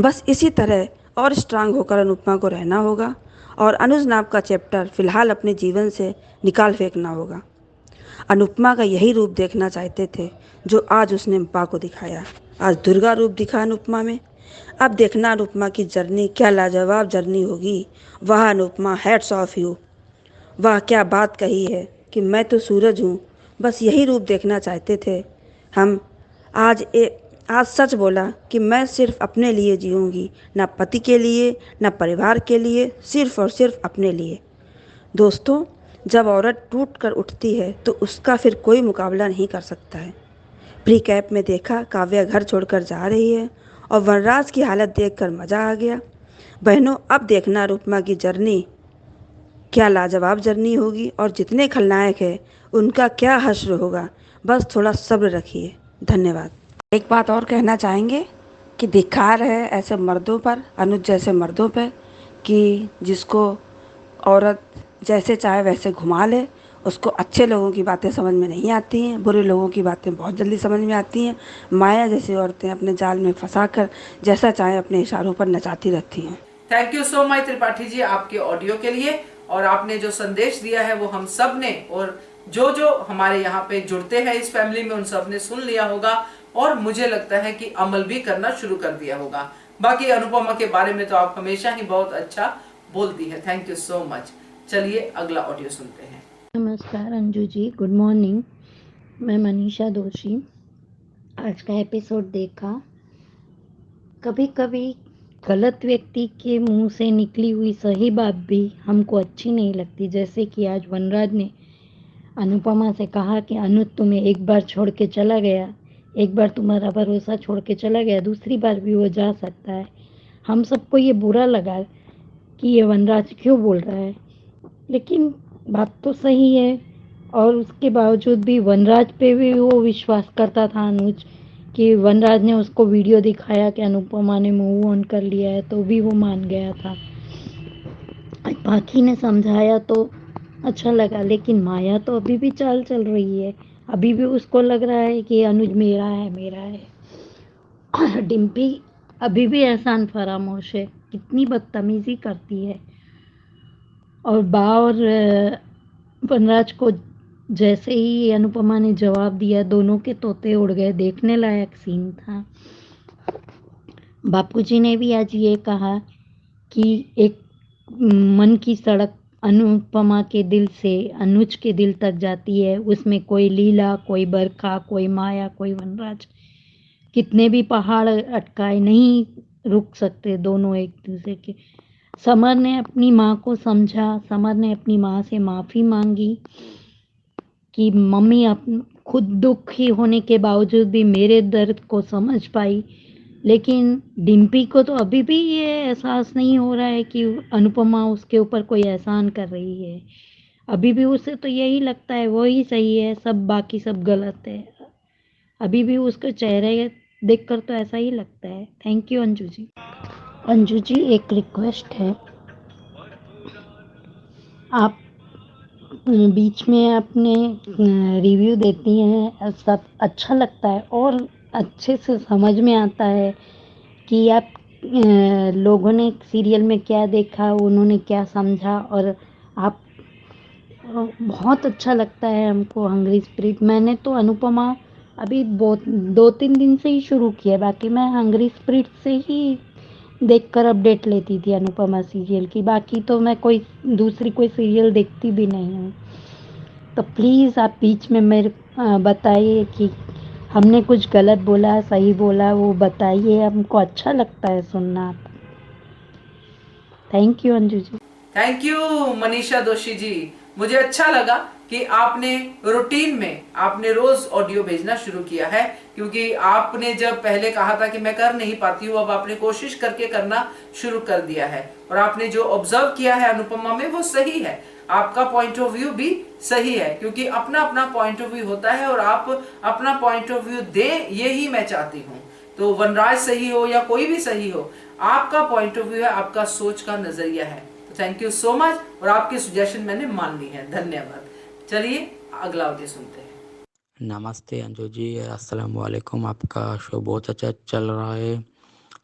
बस इसी तरह और स्ट्रांग होकर अनुपमा को रहना होगा और अनुज नाम का चैप्टर फ़िलहाल अपने जीवन से निकाल फेंकना होगा। अनुपमा का यही रूप देखना चाहते थे जो आज उसने अम्पा को दिखाया। आज दुर्गा रूप दिखा अनुपमा में। अब देखना अनुपमा की जर्नी क्या लाजवाब जर्नी होगी। वाह अनुपमा, हैट्स ऑफ यू। वाह क्या बात कही है कि मैं तो सूरज हूँ। बस यही रूप देखना चाहते थे हम। आज सच बोला कि मैं सिर्फ अपने लिए जीऊँगी, ना पति के लिए ना परिवार के लिए, सिर्फ और सिर्फ अपने लिए। दोस्तों, जब औरत टूट कर उठती है तो उसका फिर कोई मुकाबला नहीं कर सकता है। प्री कैप में देखा काव्या घर छोड़कर जा रही है और वनराज की हालत देखकर मज़ा आ गया। बहनों, अब देखना रुकमा की जर्नी क्या लाजवाब जर्नी होगी और जितने खलनायक हैं उनका क्या हश्र होगा। बस थोड़ा सब्र रखिए। धन्यवाद। एक बात और कहना चाहेंगे कि धिक्कार है ऐसे मर्दों पर, अनुज जैसे मर्दों पर, कि जिसको औरत जैसे चाहे वैसे घुमा ले। उसको अच्छे लोगों की बातें समझ में नहीं आती हैं, बुरे लोगों की बातें बहुत जल्दी समझ में आती हैं। माया जैसी औरतें अपने जाल में फंसाकर जैसा चाहे अपने इशारों पर नचाती रहती हैं। Thank you so much Tripathi ji आपके ऑडियो के लिए। और आपने जो संदेश दिया है वो हम सब ने, और जो जो हमारे यहाँ पे जुड़ते हैं इस फैमिली में, उन सब ने सुन लिया होगा और मुझे लगता है कि अमल भी करना शुरू कर दिया होगा। बाकी अनुपमा के बारे में तो आप हमेशा ही बहुत अच्छा बोलती है। Thank you so much. चलिए अगला ऑडियो सुनते हैं। नमस्कार अंजू जी, गुड मॉर्निंग। मैं मनीषा दोषी। आज का एपिसोड देखा। कभी कभी गलत व्यक्ति के मुंह से निकली हुई सही बात भी हमको अच्छी नहीं लगती। जैसे कि आज वनराज ने अनुपमा से कहा कि अनुज तुम्हें एक बार छोड़ के चला गया, एक बार तुम्हारा भरोसा छोड़ के चला गया, दूसरी बार भी वो जा सकता है। हम सबको ये बुरा लगा कि ये वनराज क्यों बोल रहा है, लेकिन बात तो सही है। और उसके बावजूद भी वनराज पे भी वो विश्वास करता था अनुज, कि वनराज ने उसको वीडियो दिखाया कि अनुपमा ने मूव ऑन कर लिया है, तो भी वो मान गया था। पाखी ने समझाया तो अच्छा लगा, लेकिन माया तो अभी भी चाल चल रही है। अभी भी उसको लग रहा है कि अनुज मेरा है, मेरा है। डिम्पी अभी भी एहसान फरामोश है, कितनी बदतमीजी करती है। और बा और वनराज को जैसे ही अनुपमा ने जवाब दिया, दोनों के तोते उड़ गए। देखने लायक सीन था। बापूजी ने भी आज ये कहा कि एक मन की सड़क अनुपमा के दिल से अनुज के दिल तक जाती है। उसमें कोई लीला, कोई बरखा, कोई माया, कोई वनराज, कितने भी पहाड़ अटकाए नहीं रुक सकते दोनों एक दूसरे के। समर ने अपनी माँ को समझा, समर ने अपनी माँ से माफ़ी मांगी कि मम्मी खुद दुखी होने के बावजूद भी मेरे दर्द को समझ पाई। लेकिन डिम्पी को तो अभी भी ये एहसास नहीं हो रहा है कि अनुपमा उसके ऊपर कोई एहसान कर रही है। अभी भी उसे तो यही लगता है वो ही सही है, सब बाकी सब गलत है। अभी भी उसके चेहरे देखकर तो ऐसा ही लगता है। थैंक यू अंजू जी। अंजू जी, एक रिक्वेस्ट है, आप बीच में अपने रिव्यू देती हैं, सब अच्छा लगता है और अच्छे से समझ में आता है कि आप लोगों ने सीरियल में क्या देखा, उन्होंने क्या समझा। और आप बहुत अच्छा लगता है हमको हंग्री स्पिरिट। मैंने तो अनुपमा अभी बहुत 2-3 दिन से ही शुरू किया, बाकी मैं हंग्री स्पिरिट से ही देखकर अपडेट लेती थी अनुपमा सीरियल की। बाकी तो मैं कोई दूसरी कोई सीरियल देखती भी नहीं हूँ। तो प्लीज़ आप बीच में मेरे बताइए कि हमने कुछ गलत बोला, सही बोला, वो बताइए, हमको अच्छा लगता है सुनना। Thank you Anju ji. Thank you Manisha Doshi ji. मुझे अच्छा लगा कि आपने रूटीन में आपने रोज ऑडियो भेजना शुरू किया है, क्योंकि आपने जब पहले कहा था कि मैं कर नहीं पाती हूँ, अब आपने कोशिश करके करना शुरू कर दिया है। और आपने जो ऑब्जर्व किया है अनुपमा में वो सही है, आपका पॉइंट ऑफ व्यू भी सही है, क्योंकि अपना अपना पॉइंट ऑफ व्यू होता है और आप अपना पॉइंट ऑफ व्यू दें, यही मैं चाहती हूँ। तो वनराज सही हो या कोई भी सही हो, आपका पॉइंट ऑफ व्यू है, आपका सोच का नजरिया है। तो थैंक यू सो मच, और आपकी सुजेशन मैंने मान ली है, धन्यवाद। चलिए अगला ऑडियो सुनते हैं। नमस्ते अंजू जी, अस्सलाम वालेकुम। आपका शो बहुत अच्छा चल रहा है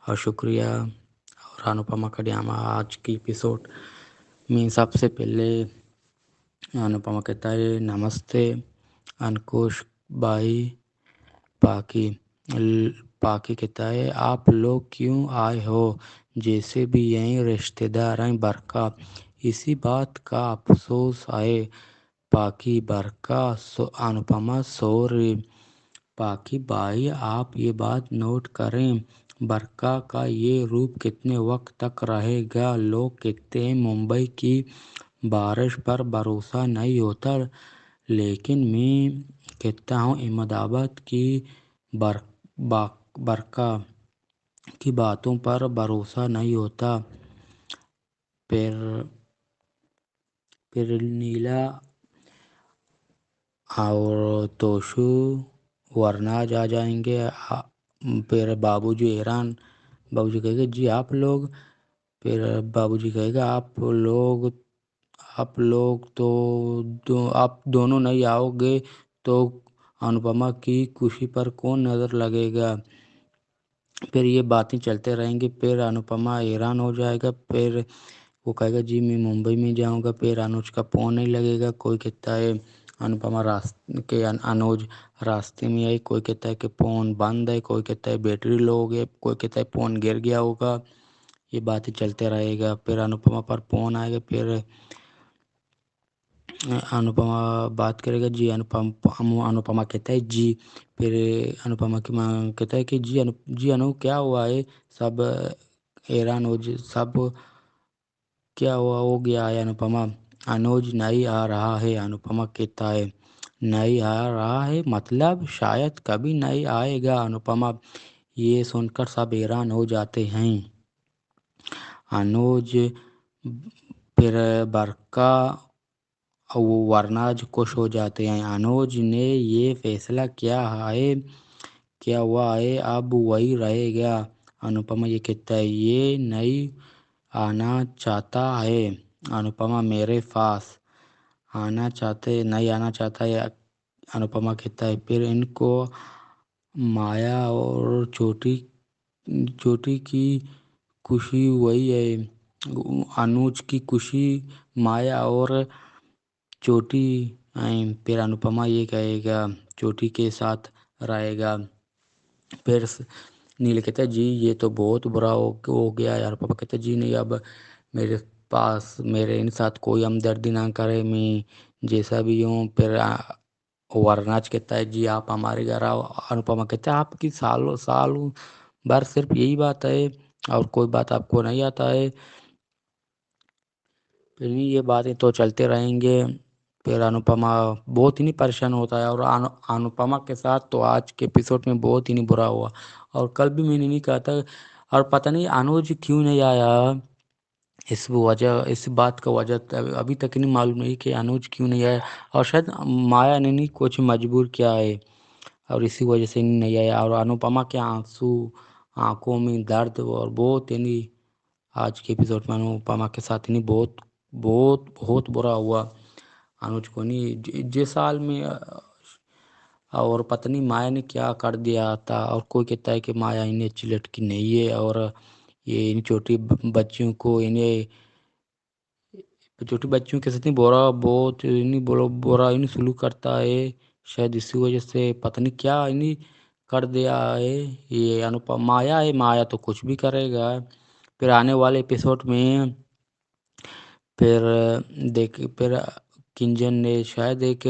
और शुक्रिया। और अनुपमा कड़ियामा आज की एपिसोड में सबसे पहले अनुपमा कहता है नमस्ते अंकुश भाई। पाकी पाकी कहता है आप लोग क्यों आए हो, जैसे भी यहीं रिश्तेदार हैं बरका, इसी बात का अफसोस है। पाकी बरका अनुपमा सॉरी। पाकी भाई आप ये बात नोट करें, बरका का ये रूप कितने वक्त तक रहेगा। लोग कहते हैं मुंबई की बारिश पर भरोसा नहीं होता, लेकिन मैं कहता हूँ अहमदाबाद की बरका की बातों पर भरोसा नहीं होता। फिर नीला और तोशु वरनाज आ जाएंगे। फिर बाबूजी हैरान, बाबूजी कहेगा जी आप लोग। फिर बाबूजी कहेगा आप लोग तो आप दोनों नहीं आओगे तो अनुपमा की खुशी पर कौन नज़र लगेगा। फिर ये बातें चलते रहेंगी। फिर अनुपमा हैरान हो जाएगा। फिर वो कहेगा जी मैं मुंबई में जाऊंगा। फिर अनुज का फ़ोन नहीं लगेगा। कोई कहता है अनुपमा अनुज रास्ते में आई, कोई कहता है कि फ़ोन बंद है, कोई कहता है बैटरी लो हो गया, कोई कहता है फ़ोन गिर गया होगा। ये बातें चलते रहेगा। फिर अनुपमा पर फ़ोन आएगा। फिर अनुपमा बात करेगा जी अनुपमा कहता है जी। फिर अनुपमा की माँ कहता है कि जी अनु क्या हुआ है। सब हैरान सब क्या हुआ हो गया है अनुपमा। अनुज नहीं आ रहा है। अनुपमा कहता है नहीं आ रहा है मतलब शायद कभी नहीं आएगा। अनुपमा ये सुनकर सब हैरान हो जाते हैं। अनुज फिर बरका वो वरनाज खुश हो जाते हैं। अनुज ने ये फैसला क्या हुआ है, अब वही रहेगा। अनुपमा ये कहता है ये नहीं आना चाहता है। अनुपमा मेरे पास नहीं आना चाहता है। अनुपमा कहता है फिर इनको माया और चोटी चोटी की खुशी वही है। अनुज की खुशी माया और चोटी फिर अनुपमा ये कहेगा चोटी के साथ रहेगा। फिर नील कहता है जी ये तो बहुत बुरा हो गया यार। पापा कहते जी नहीं, अब मेरे पास मेरे इन साथ कोई हमदर्दी ना करे, मैं जैसा भी हूँ। फिर वरनाज कहता है जी आप हमारे घर आओ। अनुपमा कहता है आपकी सालों सालों भर सिर्फ यही बात है और कोई बात आपको नहीं आता है। फिर ये बातें तो चलते रहेंगे। फिर अनुपमा बहुत ही नहीं परेशान होता है और अनुपमा के साथ तो आज के एपिसोड में बहुत ही नहीं बुरा हुआ। और कल भी मैंने नहीं कहा था। और पता नहीं अनुज क्यों नहीं आया, इस बात का वजह अभी तक नहीं मालूम नहीं कि अनुज क्यों नहीं आया। और शायद माया ने नहीं कुछ मजबूर किया है और इसी वजह से नहीं आया। और अनुपमा के आंसू, आंखों में दर्द और बहुत यानी आज के एपिसोड में अनुपमा के साथ नहीं बहुत बहुत बहुत बुरा हुआ। अनुज को नहीं जिस साल में और पत्नी माया ने क्या कर दिया था। और कोई कहता है कि माया इन्हें अच्छी लड़की नहीं है और ये इन छोटी बच्चियों को इन्हें छोटी बच्चियों के साथ नहीं बहुत नहीं बोलो बुरा इन्हें सुलूक करता है। शायद इसी वजह से पता नहीं क्या इन्हें कर दिया है। ये अनुपम माया है, माया तो कुछ भी करेगा। फिर आने वाले एपिसोड में फिर किंजन ने शायद एक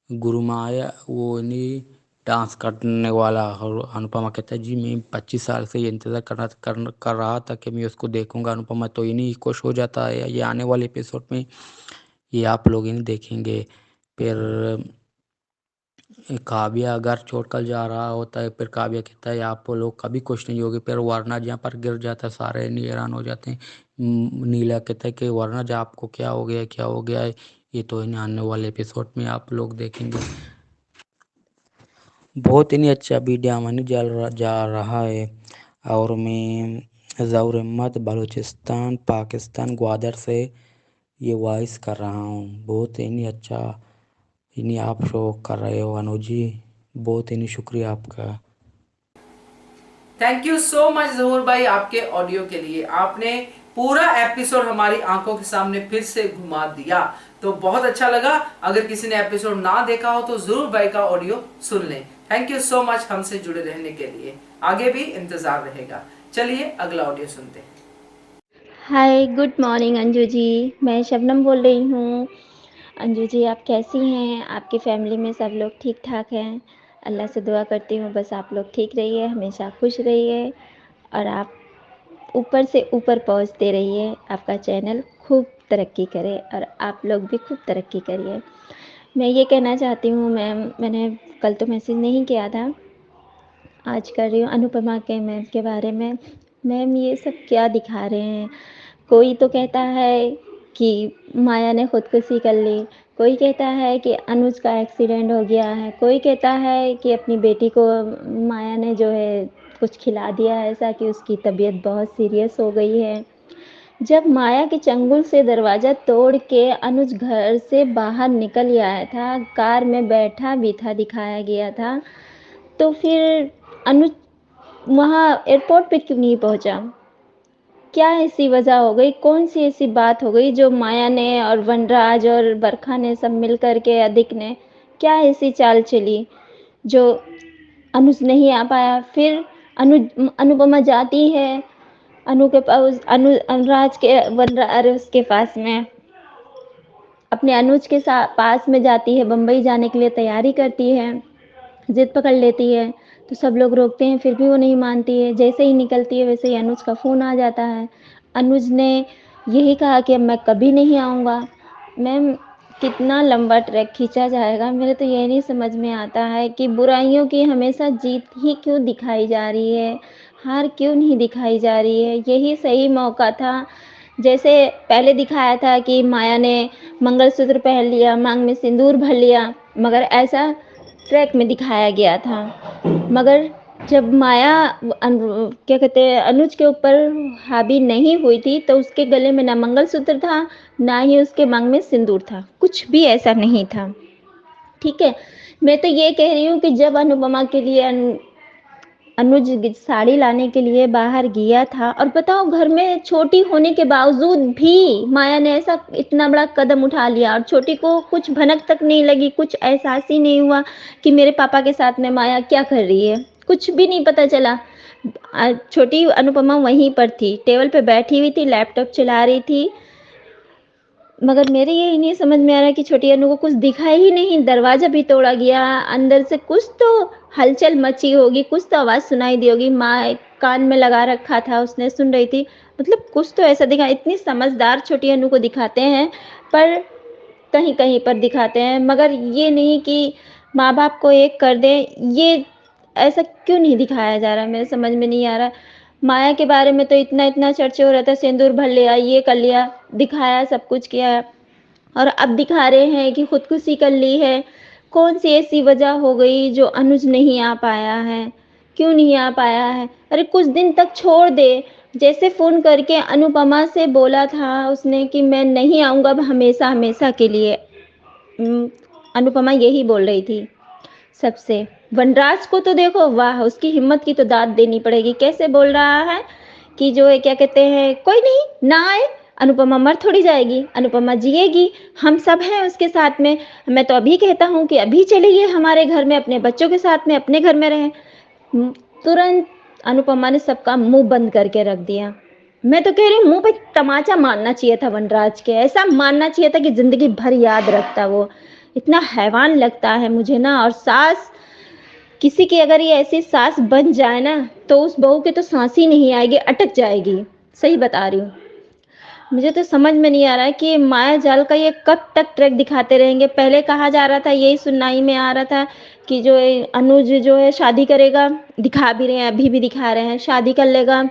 गुरु माया वो नहीं डांस करने वाला। और अनुपमा कहता है जी मैं 25 साल से ये इंतज़ार कर रहा था कि मैं उसको देखूंगा। अनुपमा तो इन्हीं खुश हो जाता है। ये आने वाले एपिसोड में ये आप लोग इन्हें देखेंगे। फिर काव्या घर छोड़कर जा रहा होता है। फिर काव्या कहता है आप लोग कभी खुश नहीं होगे। फिर वरना जहाँ पर गिर जाता है सारे हैरान हो जाते हैं। नीला कहता है कि वरना जा आपको क्या हो गया क्या हो गया है। ये तो इन्हें आने वाले एपिसोड में आप लोग देखेंगे। बहुत ही नहीं अच्छा वीडियो हमारे जा रहा है। और मैं ज़ौर अहमद बलूचिस्तान पाकिस्तान ग्वादर से ये वॉइस कर रहा हूँ। बहुत ही नहीं अच्छा इन्हीं आप शो कर रहे हो अनुज जी, बहुत ही नहीं शुक्रिया आपका। थैंक यू सो मच जहूर भाई आपके ऑडियो के लिए। आपने पूरा एपिसोड हमारी आंखों के सामने फिर से घुमा दिया, तो बहुत अच्छा लगा। अगर किसी ने एपिसोड ना देखा हो तो जरूर भाई का ऑडियो सुन लें। थैंक यू सो मच हमसे जुड़े रहने के लिए, आगे भी इंतजार रहेगा। चलिए अगला ऑडियो सुनते हैं। Hi good morning Anju ji, मैं शबनम बोल रही हूँ। अंजू जी आप कैसी हैं? आपकी फैमिली में सब लोग ठीक ठाक हैं? अल्लाह से दुआ करती हूँ बस आप लोग ठीक रहिए, हमेशा खुश रहिए और आप ऊपर से ऊपर पहुँचते रहिए। आपका चैनल खूब तरक्की करे और आप लोग भी खूब तरक्की करिए। मैं ये कहना चाहती हूँ मैम, मैंने कल तो मैसेज नहीं किया था, आज कर रही हूँ अनुपमा के मैम के बारे में। मैम ये सब क्या दिखा रहे हैं? कोई तो कहता है कि माया ने खुदकुशी कर ली, कोई कहता है कि अनुज का एक्सीडेंट हो गया है, कोई कहता है कि अपनी बेटी को माया ने जो है कुछ खिला दिया है ऐसा कि उसकी तबीयत बहुत सीरियस हो गई है। जब माया के चंगुल से दरवाज़ा तोड़ के अनुज घर से बाहर निकल आया था, कार में बैठा भी था, दिखाया गया था, तो फिर अनुज वहाँ एयरपोर्ट पे क्यों नहीं पहुँचा? क्या ऐसी वजह हो गई, कौन सी ऐसी बात हो गई जो माया ने और वनराज और बरखा ने सब मिल कर के अधिक ने क्या ऐसी चाल चली जो अनुज नहीं आ पाया? फिर अनुपमा जाती है अनु के पास, अनुराज के वनराज उसके पास में अपने अनुज के साथ पास में जाती है, बम्बई जाने के लिए तैयारी करती है, जिद पकड़ लेती है तो सब लोग रोकते हैं, फिर भी वो नहीं मानती है। जैसे ही निकलती है वैसे ही अनुज का फ़ोन आ जाता है। अनुज ने यही कहा कि अब मैं कभी नहीं आऊँगा। मैम कितना लंबा ट्रैक खींचा जाएगा, मेरे तो ये नहीं समझ में आता है कि बुराइयों की हमेशा जीत ही क्यों दिखाई जा रही है, हार क्यों नहीं दिखाई जा रही है? यही सही मौका था जैसे पहले दिखाया था कि माया ने मंगलसूत्र पहन लिया, मांग में सिंदूर भर लिया, मगर ऐसा ट्रैक में दिखाया गया था। मगर जब माया क्या कहते हैं अनुज के ऊपर हावी नहीं हुई थी, तो उसके गले में ना मंगलसूत्र था, ना ही उसके मांग में सिंदूर था, कुछ भी ऐसा नहीं था। ठीक है, मैं तो ये कह रही हूँ कि जब अनुपमा के लिए अनुज साड़ी लाने के लिए बाहर गया था, और बताओ घर में छोटी होने के बावजूद भी माया ने ऐसा इतना बड़ा कदम उठा लिया, और छोटी को कुछ भनक तक नहीं लगी, कुछ एहसास ही नहीं हुआ कि मेरे पापा के साथ में माया क्या कर रही है, कुछ भी नहीं पता चला। छोटी अनुपमा वहीं पर थी, टेबल पे बैठी हुई थी, लैपटॉप चला रही थी। मगर मेरे ये नहीं समझ में आ रहा कि छोटी अनु को कुछ दिखा ही नहीं, दरवाजा भी तोड़ा गया, अंदर से कुछ तो हलचल मची होगी, कुछ तो आवाज़ सुनाई दी होगी, माँ कान में लगा रखा था, उसने सुन रही थी, मतलब कुछ तो ऐसा दिखा। इतनी समझदार छोटी अनु को दिखाते हैं, पर कहीं कहीं पर दिखाते हैं, मगर ये नहीं कि माँ बाप को एक कर दें, ये ऐसा क्यों नहीं दिखाया जा रहा, मेरे समझ में नहीं आ रहा। माया के बारे में तो इतना इतना चर्चा हो रहा था, सिंदूर भर लिया, ये कर लिया, दिखाया, सब कुछ किया, और अब दिखा रहे हैं कि खुदकुशी कर ली है। कौन सी ऐसी वजह हो गई जो अनुज नहीं आ पाया है, क्यों नहीं आ पाया है? अरे कुछ दिन तक छोड़ दे, जैसे फ़ोन करके अनुपमा से बोला था उसने कि मैं नहीं आऊँगा अब हमेशा हमेशा के लिए। अनुपमा यही बोल रही थी सबसे। वनराज को तो देखो, वाह, उसकी हिम्मत की तो दाद देनी पड़ेगी। कैसे बोल रहा है कि जो है क्या कहते हैं, कोई नहीं ना आए, अनुपमा मर थोड़ी जाएगी, अनुपमा जिएगी, हम सब हैं उसके साथ में। मैं तो अभी कहता हूँ कि अभी चलिए हमारे घर में, अपने बच्चों के साथ में अपने घर में रहें। तुरंत अनुपमा ने सबका मुंह बंद करके रख दिया। मैं तो कह रही हूँ मुंह पे तमाचा मारना चाहिए था वनराज के, ऐसा मारना चाहिए था कि जिंदगी भर याद रखता वो। इतना हैवान लगता है मुझे ना। और सास, किसी की अगर ये ऐसी सास बन जाए ना, तो उस बहू की तो सांस ही नहीं आएगी, अटक जाएगी। सही बता रही हूँ। मुझे तो समझ में नहीं आ रहा है कि माया जाल का ये कब तक ट्रैक दिखाते रहेंगे। पहले कहा जा रहा था, यही सुनवाई में आ रहा था कि जो अनुज जो है शादी करेगा, दिखा भी रहे हैं, अभी भी दिखा रहे हैं, शादी कर लेगा,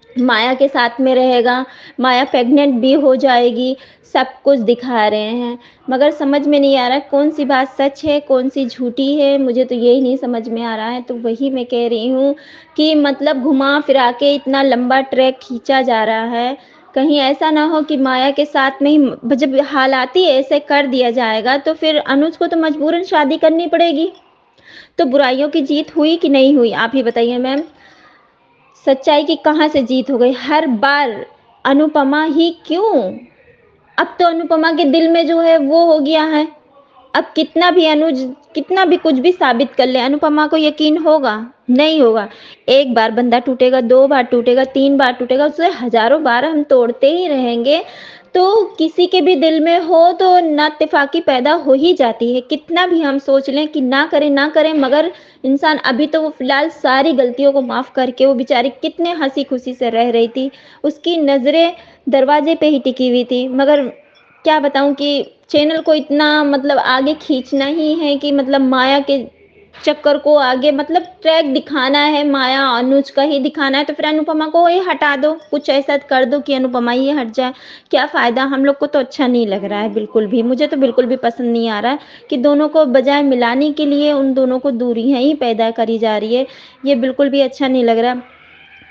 माया के साथ में रहेगा, माया प्रेग्नेंट भी हो जाएगी, सब कुछ दिखा रहे हैं। मगर समझ में नहीं आ रहा कौन सी बात सच है, कौन सी झूठी है, मुझे तो यही नहीं समझ में आ रहा है। तो वही मैं कह रही हूँ कि मतलब घुमा फिरा के इतना लंबा ट्रैक खींचा जा रहा है, कहीं ऐसा ना हो कि माया के साथ में ही जब हालाती ऐसे कर दिया जाएगा, तो फिर अनुज को तो मजबूरन शादी करनी पड़ेगी। तो बुराइयों की जीत हुई कि नहीं हुई, आप ही बताइए मैम। सच्चाई की कहाँ से जीत हो गई? हर बार अनुपमा ही क्यों? अब तो अनुपमा के दिल में जो है वो हो गया है। अब कितना भी अनुज कितना भी कुछ भी साबित कर ले, अनुपमा को यकीन होगा? नहीं होगा। एक बार बंदा टूटेगा, 2 बार टूटेगा, 3 बार टूटेगा, उससे हजारों बार हम तोड़ते ही रहेंगे, तो किसी के भी दिल में हो तो नाइत्तेफाकी पैदा हो ही जाती है। कितना भी हम सोच लें कि ना करें ना करें, मगर इंसान अभी तो वो फिलहाल सारी गलतियों को माफ़ करके, वो बेचारी कितने हंसी खुशी से रह रही थी, उसकी नज़रें दरवाजे पे ही टिकी हुई थी। मगर क्या बताऊं कि चैनल को इतना मतलब आगे खींचना ही है कि मतलब माया के चक्कर को आगे मतलब ट्रैक दिखाना है, माया अनुज का ही दिखाना है, तो फिर अनुपमा को ही हटा दो, कुछ ऐसा कर दो कि अनुपमा ही हट जाए। क्या फ़ायदा? हम लोग को तो अच्छा नहीं लग रहा है बिल्कुल भी, मुझे तो बिल्कुल भी पसंद नहीं आ रहा है कि दोनों को बजाय मिलाने के लिए उन दोनों को दूरियां ही पैदा करी जा रही है। ये बिल्कुल भी अच्छा नहीं लग रहा।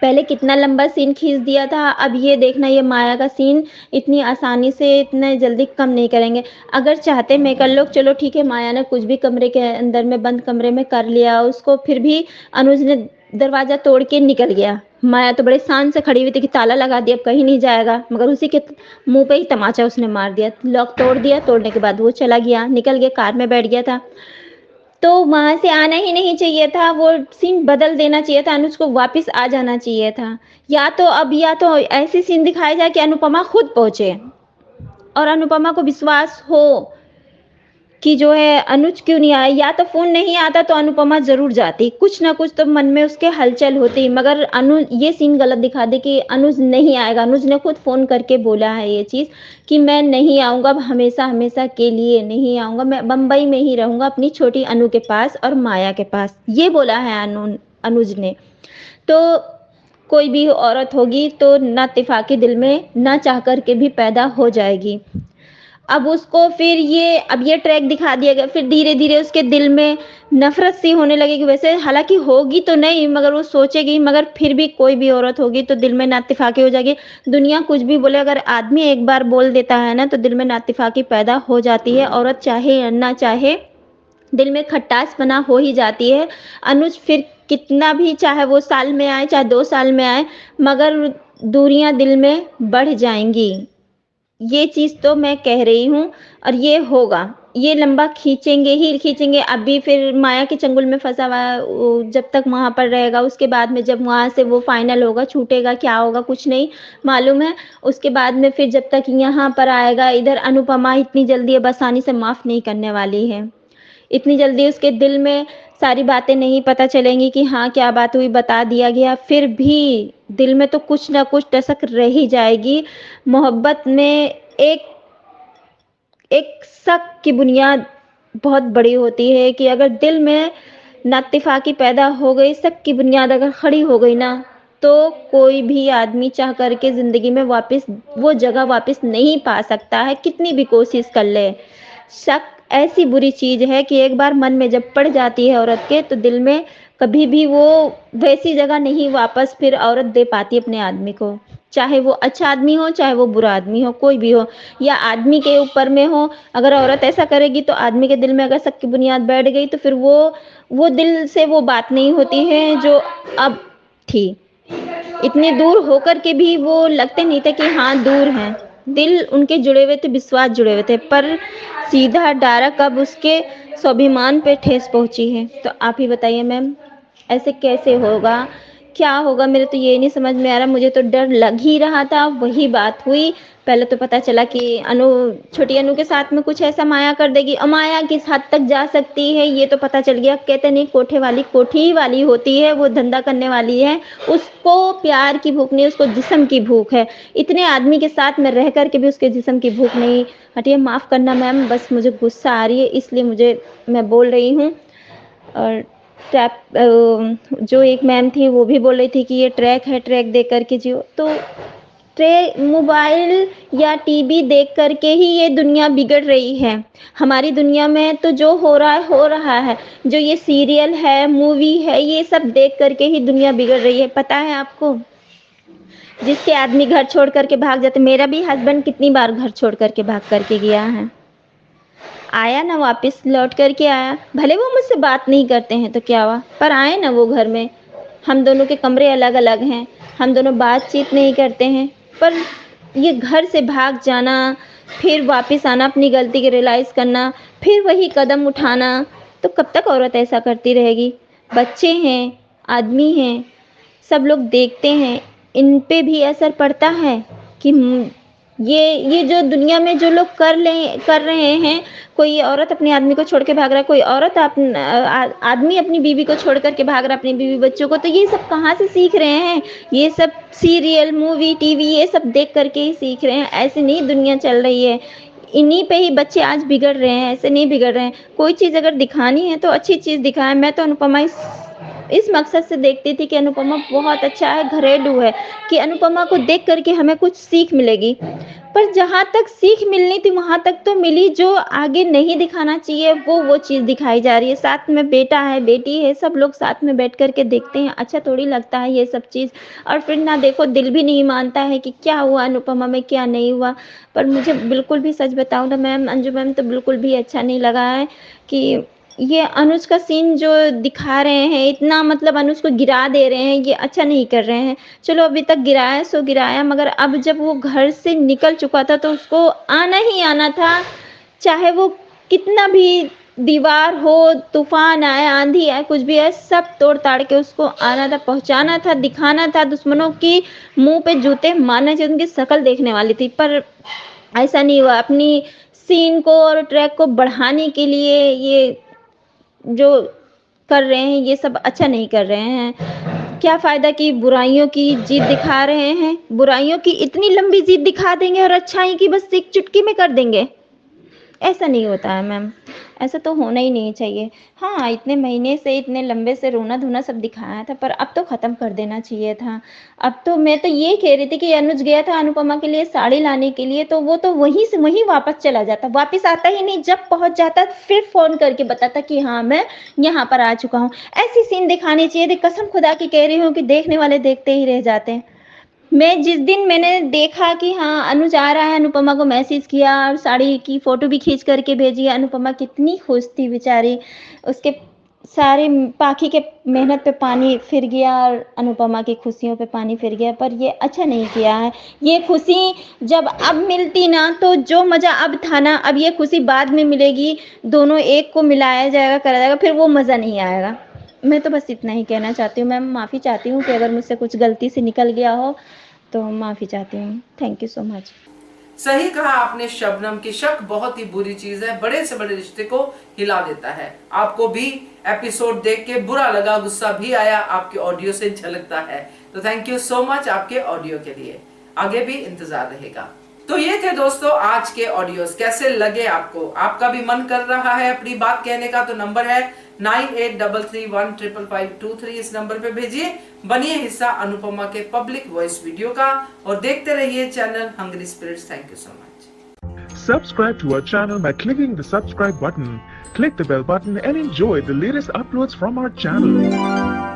पहले कितना लंबा सीन खींच दिया था, अब ये देखना, ये माया का सीन इतनी आसानी से इतने जल्दी कम नहीं करेंगे। अगर चाहते मेकर लोग, चलो ठीक है, माया ने कुछ भी कमरे के अंदर में बंद कमरे में कर लिया उसको, फिर भी अनुज ने दरवाजा तोड़ के निकल गया। माया तो बड़े शान से खड़ी हुई थी कि ताला लगा दिया, अब कहीं नहीं जाएगा, मगर उसी के मुंह पे ही तमाचा उसने मार दिया, लॉक तोड़ दिया, तोड़ने के बाद वो चला गया, निकल गया, कार में बैठ गया था। तो वहां से आना ही नहीं चाहिए था, वो सीन बदल देना चाहिए था, अनुज को वापस आ जाना चाहिए था। या तो अब या तो ऐसी सीन दिखाया जाए कि अनुपमा खुद पहुंचे और अनुपमा को विश्वास हो कि जो है अनुज क्यों नहीं आया। या तो फोन नहीं आता तो अनुपमा जरूर जाती, कुछ ना कुछ तो मन में उसके हलचल होती, मगर अनुज ये सीन गलत दिखा दे कि अनुज नहीं आएगा। अनुज ने खुद फोन करके बोला है ये चीज कि मैं नहीं आऊंगा, अब हमेशा हमेशा के लिए नहीं आऊंगा, मैं बम्बई में ही रहूंगा अपनी छोटी अनु के पास और माया के पास, ये बोला है अनुज ने। तो कोई भी औरत होगी तो नाइत्तेफाकी दिल में ना चाह कर के भी पैदा हो जाएगी। अब उसको फिर ये ट्रैक दिखा दिया गया, फिर धीरे-धीरे उसके दिल में नफ़रत सी होने लगेगी। वैसे हालाँकि होगी तो नहीं, मगर वो सोचेगी, मगर फिर भी कोई भी औरत होगी तो दिल में नाइत्तेफाकी हो जाएगी। दुनिया कुछ भी बोले, अगर आदमी एक बार बोल देता है ना तो दिल में नाइत्तेफाकी पैदा हो जाती है। औरत चाहे या ना चाहे, दिल में खटासपना हो ही जाती है। अनुज फिर कितना भी, चाहे वो साल में आए, चाहे 2 साल में आए, मगर दूरियाँ दिल में बढ़ जाएँगी। ये चीज़ तो मैं कह रही हूँ और ये होगा। ये लंबा खींचेंगे ही खींचेंगे। अभी फिर माया के चंगुल में फँसा हुआ है, वो जब तक वहाँ पर रहेगा, उसके बाद में जब वहाँ से वो फाइनल होगा, छूटेगा, क्या होगा कुछ नहीं मालूम है। उसके बाद में फिर जब तक यहाँ पर आएगा, इधर अनुपमा इतनी जल्दी अब आसानी से माफ़ नहीं करने वाली है। इतनी जल्दी उसके दिल में सारी बातें नहीं पता चलेंगी कि हाँ, क्या बात हुई, बता दिया गया, फिर भी दिल में तो कुछ ना कुछ टसक रह ही जाएगी। मोहब्बत में एक एक शक की बुनियाद बहुत बड़ी होती है कि अगर दिल में नाइत्तेफाकी पैदा हो गई, शक की बुनियाद अगर खड़ी हो गई ना, तो कोई भी आदमी चाह करके ज़िंदगी में वापस वो जगह वापस नहीं पा सकता है, कितनी भी कोशिश कर ले। शक ऐसी बुरी चीज़ है कि एक बार मन में जब पड़ जाती है औरत के, तो दिल में कभी भी वो वैसी जगह नहीं वापस फिर औरत दे पाती अपने आदमी को। चाहे वो अच्छा आदमी हो, चाहे वो बुरा आदमी हो, कोई भी हो, या आदमी के ऊपर में हो। अगर औरत ऐसा करेगी तो आदमी के दिल में अगर शक की बुनियाद बैठ गई तो फिर वो दिल से वो बात नहीं होती है जो अब थी। इतने दूर होकर के भी वो लगते नहीं थे कि हाँ, दूर हैं। दिल उनके जुड़े हुए थे, विश्वास जुड़े हुए थे, पर सीधा डायरेक्ट अब उसके स्वाभिमान पे ठेस पहुंची है। तो आप ही बताइए मैम, ऐसे कैसे होगा, क्या होगा? मेरे तो ये नहीं समझ में आ रहा। मुझे तो डर लग ही रहा था। वही बात हुई, पहले तो पता चला कि छोटी अनु के साथ में कुछ ऐसा माया कर देगी, और माया किस हद तक जा सकती है ये तो पता चल गया। कहते नहीं, कोठे वाली कोठी ही वाली होती है, वो धंधा करने वाली है। उसको प्यार की भूख नहीं, उसको जिस्म की भूख है। इतने आदमी के साथ में रह कर के भी उसके जिस्म की भूख नहीं। हटिए, माफ़ करना मैम, बस मुझे गुस्सा आ रही है इसलिए मैं बोल रही हूँ। और जो एक मैम थी वो भी बोल रही थी कि ये ट्रैक है, ट्रैक देख कर के जियो। तो मोबाइल या टीवी देख कर के ही ये दुनिया बिगड़ रही है। हमारी दुनिया में तो जो हो रहा है। जो ये सीरियल है, मूवी है, ये सब देख कर के ही दुनिया बिगड़ रही है। पता है आपको, जिसके आदमी घर छोड़ कर के भाग जाते, मेरा भी हस्बैंड कितनी बार घर छोड़ कर के भाग कर के गया है, आया ना, वापस लौट कर के आया। भले वो मुझसे बात नहीं करते हैं तो क्या हुआ, पर आए ना वो घर में। हम दोनों के कमरे अलग अलग हैं, हम दोनों बातचीत नहीं करते हैं, पर ये घर से भाग जाना, फिर वापस आना, अपनी गलती की रियलाइज़ करना, फिर वही कदम उठाना, तो कब तक औरत ऐसा करती रहेगी? बच्चे हैं, आदमी हैं, सब लोग देखते हैं, इन पे भी असर पड़ता है कि ये जो दुनिया में जो लोग कर रहे हैं। कोई औरत अपने आदमी को छोड़ के भाग रहा है, कोई औरत आदमी अपनी बीवी को छोड़ कर के भाग रहा है, अपनी बीवी बच्चों को। तो ये सब कहाँ से सीख रहे हैं? ये सब सीरियल, मूवी, टीवी, ये सब देख करके ही सीख रहे हैं। ऐसे नहीं दुनिया चल रही है। इन्हीं पे ही बच्चे आज बिगड़ रहे हैं, ऐसे नहीं बिगड़ रहे हैं। कोई चीज़ अगर दिखानी है तो अच्छी चीज़ दिखाएं। मैं तो अनुपमा इस मकसद से देखती थी कि अनुपमा बहुत अच्छा है, घरेलू है, कि अनुपमा को देख करके हमें कुछ सीख मिलेगी। पर जहाँ तक सीख मिलनी थी वहाँ तक तो मिली, जो आगे नहीं दिखाना चाहिए वो चीज़ दिखाई जा रही है। साथ में बेटा है, बेटी है, सब लोग साथ में बैठ कर के देखते हैं, अच्छा थोड़ी लगता है ये सब चीज़। और फिर ना देखो, दिल भी नहीं मानता है कि क्या हुआ अनुपमा में, क्या नहीं हुआ। पर मुझे बिल्कुल भी, सच बताऊँ ना मैम, अंजू मैम, तो बिल्कुल भी अच्छा नहीं लगा है कि ये अनुज का सीन जो दिखा रहे हैं, इतना मतलब अनुज को गिरा दे रहे हैं, ये अच्छा नहीं कर रहे हैं। चलो अभी तक गिराया सो गिराया, मगर अब जब वो घर से निकल चुका था तो उसको आना ही आना था। चाहे वो कितना भी दीवार हो, तूफान आए, आंधी आए, कुछ भी आए, सब तोड़ ताड़ के उसको आना था, पहुंचाना था, दिखाना था। दुश्मनों की मुंह पे जूते मारने चाहिए, उनकी शक्ल देखने वाली थी, पर ऐसा नहीं हुआ। अपनी सीन को और ट्रैक को बढ़ाने के लिए ये जो कर रहे हैं, ये सब अच्छा नहीं कर रहे हैं। क्या फ़ायदा कि बुराइयों की जीत दिखा रहे हैं। बुराइयों की इतनी लंबी जीत दिखा देंगे और अच्छाई की बस एक चुटकी में कर देंगे। ऐसा नहीं होता है मैम, ऐसा तो होना ही नहीं चाहिए। हाँ, इतने महीने से इतने लंबे से रोना-धोना सब दिखाया था, पर अब तो ख़त्म कर देना चाहिए था। अब तो मैं तो ये कह रही थी कि अनुज गया था अनुपमा के लिए साड़ी लाने के लिए, तो वो तो वहीं से वहीं वापस चला जाता, वापस आता ही नहीं। जब पहुँच जाता फिर फ़ोन करके बताता कि हाँ, मैं यहाँ पर आ चुका हूँ। ऐसी सीन दिखानी चाहिए थी, कसम खुदा की कह रही हूँ कि देखने वाले देखते ही रह जाते हैं। मैं जिस दिन मैंने देखा कि हाँ, अनुज आ रहा है, अनुपमा को मैसेज किया और साड़ी की फ़ोटो भी खींच कर के भेजी। अनुपमा कितनी खुश थी बेचारी, उसके सारे पाखी के मेहनत पे पानी फिर गया और अनुपमा की खुशियों पे पानी फिर गया, पर ये अच्छा नहीं किया है। ये खुशी जब अब मिलती ना, तो जो मज़ा अब था ना, अब ये खुशी बाद में मिलेगी, दोनों एक को मिलाया जाएगा, करा जाएगा, फिर वो मज़ा नहीं आएगा। मैं तो बस इतना ही कहना चाहती हूँ मैम, माफ़ी चाहती हूँ कि अगर मुझसे कुछ गलती से निकल गया हो तो माफ़ी चाहती हूँ। Thank you so much. सही कहा आपने शबनम की शक बहुत ही बुरी चीज है, बड़े से बड़े रिश्ते को हिला देता है। आपको भी एपिसोड देख के बुरा लगा, गुस्सा भी आया, आपके ऑडियो से झलकता है। तो थैंक यू सो मच आपके ऑडियो के लिए, आगे भी इंतजार रहेगा। तो ये थे दोस्तों आज के ऑडियोज, कैसे लगे आपको? आपका भी मन कर रहा है अपनी बात कहने का, तो नंबर है 9833155523, इस नंबर पे भेजिए। बनिए हिस्सा अनुपमा के पब्लिक वॉइस वीडियो का और देखते रहिए channel hungry spirits. Thank you so much. Subscribe to our channel by clicking the subscribe button. Click the bell button and enjoy the latest uploads from our channel.